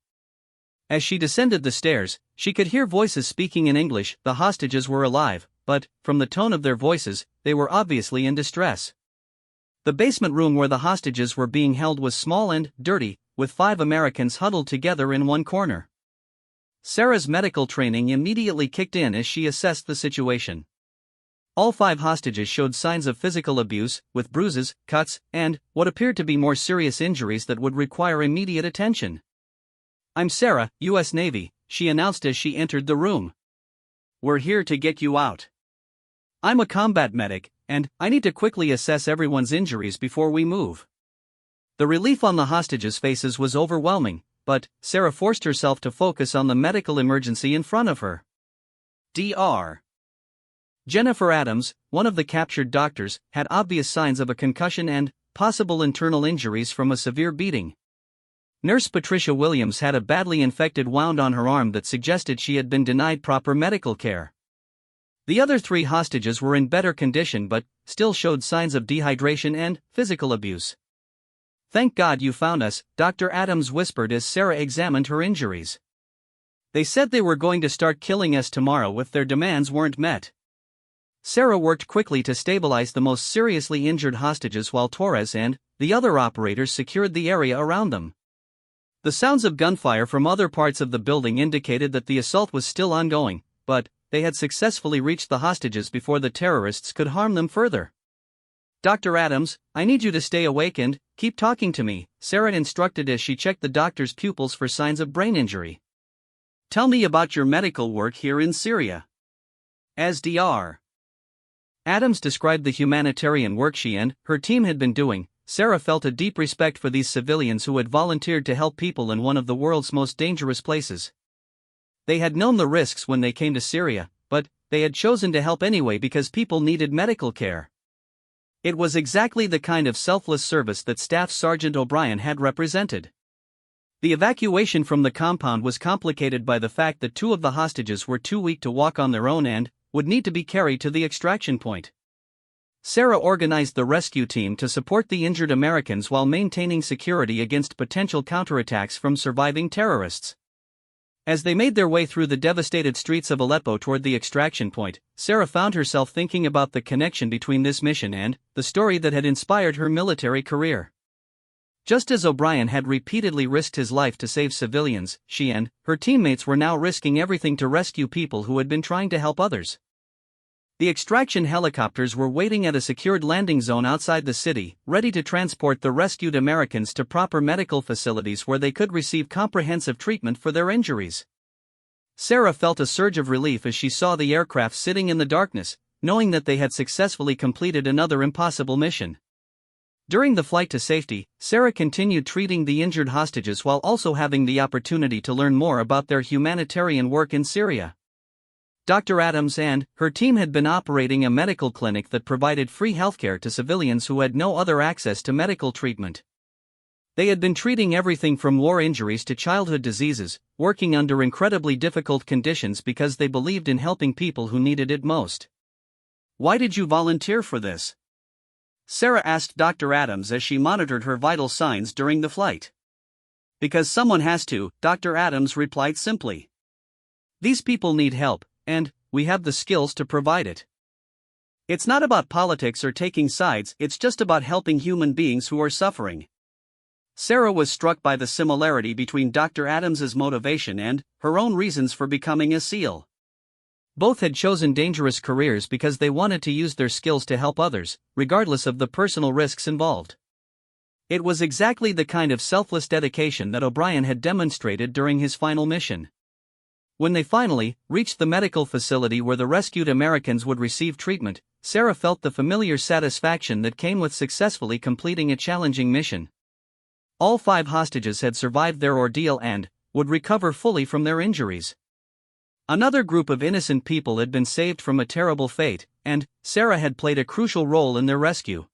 As she descended the stairs, she could hear voices speaking in English. The hostages were alive, but, from the tone of their voices, they were obviously in distress. The basement room where the hostages were being held was small and dirty, with 5 Americans huddled together in one corner. Sarah's medical training immediately kicked in as she assessed the situation. All 5 hostages showed signs of physical abuse, with bruises, cuts, and what appeared to be more serious injuries that would require immediate attention. "I'm Sarah, U.S. Navy," she announced as she entered the room. "We're here to get you out. I'm a combat medic, and I need to quickly assess everyone's injuries before we move." The relief on the hostages' faces was overwhelming. but Sarah forced herself to focus on the medical emergency in front of her. Dr. Jennifer Adams, one of the captured doctors, had obvious signs of a concussion and possible internal injuries from a severe beating. Nurse Patricia Williams had a badly infected wound on her arm that suggested she had been denied proper medical care. The other 3 hostages were in better condition but still showed signs of dehydration and physical abuse. "Thank God you found us," Dr. Adams whispered as Sarah examined her injuries. "They said they were going to start killing us tomorrow if their demands weren't met." Sarah worked quickly to stabilize the most seriously injured hostages while Torres and the other operators secured the area around them. The sounds of gunfire from other parts of the building indicated that the assault was still ongoing, but they had successfully reached the hostages before the terrorists could harm them further. "Dr. Adams, I need you to stay awake and keep talking to me," Sarah instructed as she checked the doctor's pupils for signs of brain injury. "Tell me about your medical work here in Syria." As Dr. Adams described the humanitarian work she and her team had been doing, Sarah felt a deep respect for these civilians who had volunteered to help people in one of the world's most dangerous places. They had known the risks when they came to Syria, but they had chosen to help anyway because people needed medical care. It was exactly the kind of selfless service that Staff Sergeant O'Brien had represented. The evacuation from the compound was complicated by the fact that 2 of the hostages were too weak to walk on their own and would need to be carried to the extraction point. Sarah organized the rescue team to support the injured Americans while maintaining security against potential counterattacks from surviving terrorists. As they made their way through the devastated streets of Aleppo toward the extraction point, Sarah found herself thinking about the connection between this mission and the story that had inspired her military career. Just as O'Brien had repeatedly risked his life to save civilians, she and her teammates were now risking everything to rescue people who had been trying to help others. The extraction helicopters were waiting at a secured landing zone outside the city, ready to transport the rescued Americans to proper medical facilities where they could receive comprehensive treatment for their injuries. Sarah felt a surge of relief as she saw the aircraft sitting in the darkness, knowing that they had successfully completed another impossible mission. During the flight to safety, Sarah continued treating the injured hostages while also having the opportunity to learn more about their humanitarian work in Syria. Dr. Adams and her team had been operating a medical clinic that provided free healthcare to civilians who had no other access to medical treatment. They had been treating everything from war injuries to childhood diseases, working under incredibly difficult conditions because they believed in helping people who needed it most. "Why did you volunteer for this?" Sarah asked Dr. Adams as she monitored her vital signs during the flight. "Because someone has to," Dr. Adams replied simply. "These people need help, and we have the skills to provide it. It's not about politics or taking sides, it's just about helping human beings who are suffering." Sarah was struck by the similarity between Dr. Adams's motivation and her own reasons for becoming a SEAL. Both had chosen dangerous careers because they wanted to use their skills to help others, regardless of the personal risks involved. It was exactly the kind of selfless dedication that O'Brien had demonstrated during his final mission. When they finally reached the medical facility where the rescued Americans would receive treatment, Sarah felt the familiar satisfaction that came with successfully completing a challenging mission. All 5 hostages had survived their ordeal and would recover fully from their injuries. Another group of innocent people had been saved from a terrible fate, and Sarah had played a crucial role in their rescue.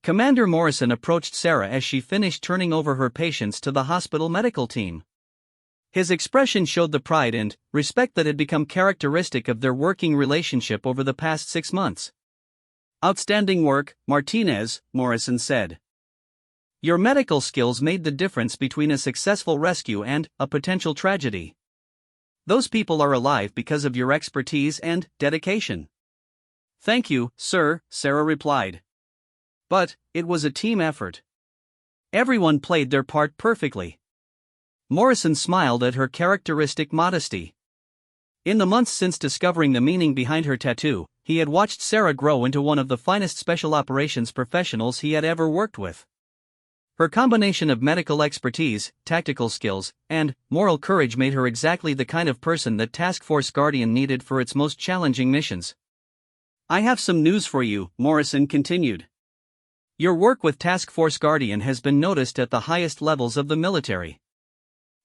Commander Morrison approached Sarah as she finished turning over her patients to the hospital medical team. His expression showed the pride and respect that had become characteristic of their working relationship over the past 6 months. "Outstanding work, Martinez," Morrison said. "Your medical skills made the difference between a successful rescue and a potential tragedy. Those people are alive because of your expertise and dedication." "Thank you, sir," Sarah replied. But it was a team effort. Everyone played their part perfectly. Morrison smiled at her characteristic modesty. In the months since discovering the meaning behind her tattoo, he had watched Sarah grow into one of the finest special operations professionals he had ever worked with. Her combination of medical expertise, tactical skills, and moral courage made her exactly the kind of person that Task Force Guardian needed for its most challenging missions. "I have some news for you," Morrison continued. "Your work with Task Force Guardian has been noticed at the highest levels of the military.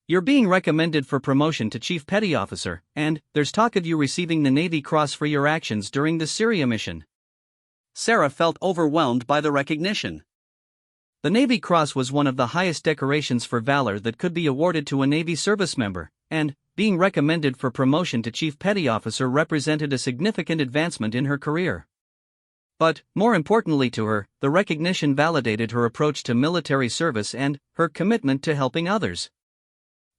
You're being recommended for promotion to Chief Petty Officer, and there's talk of you receiving the Navy Cross for your actions during the Syria mission." Sarah felt overwhelmed by the recognition. The Navy Cross was one of the highest decorations for valor that could be awarded to a Navy service member, and being recommended for promotion to Chief Petty Officer represented a significant advancement in her career. But, more importantly to her, the recognition validated her approach to military service and her commitment to helping others.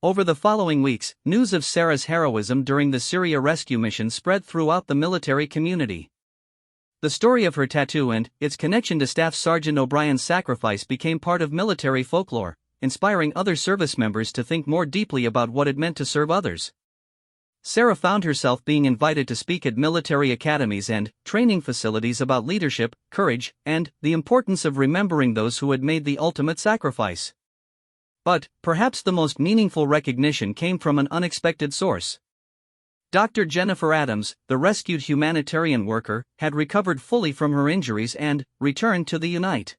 Over the following weeks, news of Sarah's heroism during the Syria rescue mission spread throughout the military community. The story of her tattoo and its connection to Staff Sergeant O'Brien's sacrifice became part of military folklore, inspiring other service members to think more deeply about what it meant to serve others. Sarah found herself being invited to speak at military academies and training facilities about leadership, courage, and the importance of remembering those who had made the ultimate sacrifice. But perhaps the most meaningful recognition came from an unexpected source. Dr. Jennifer Adams, the rescued humanitarian worker, had recovered fully from her injuries and returned to the United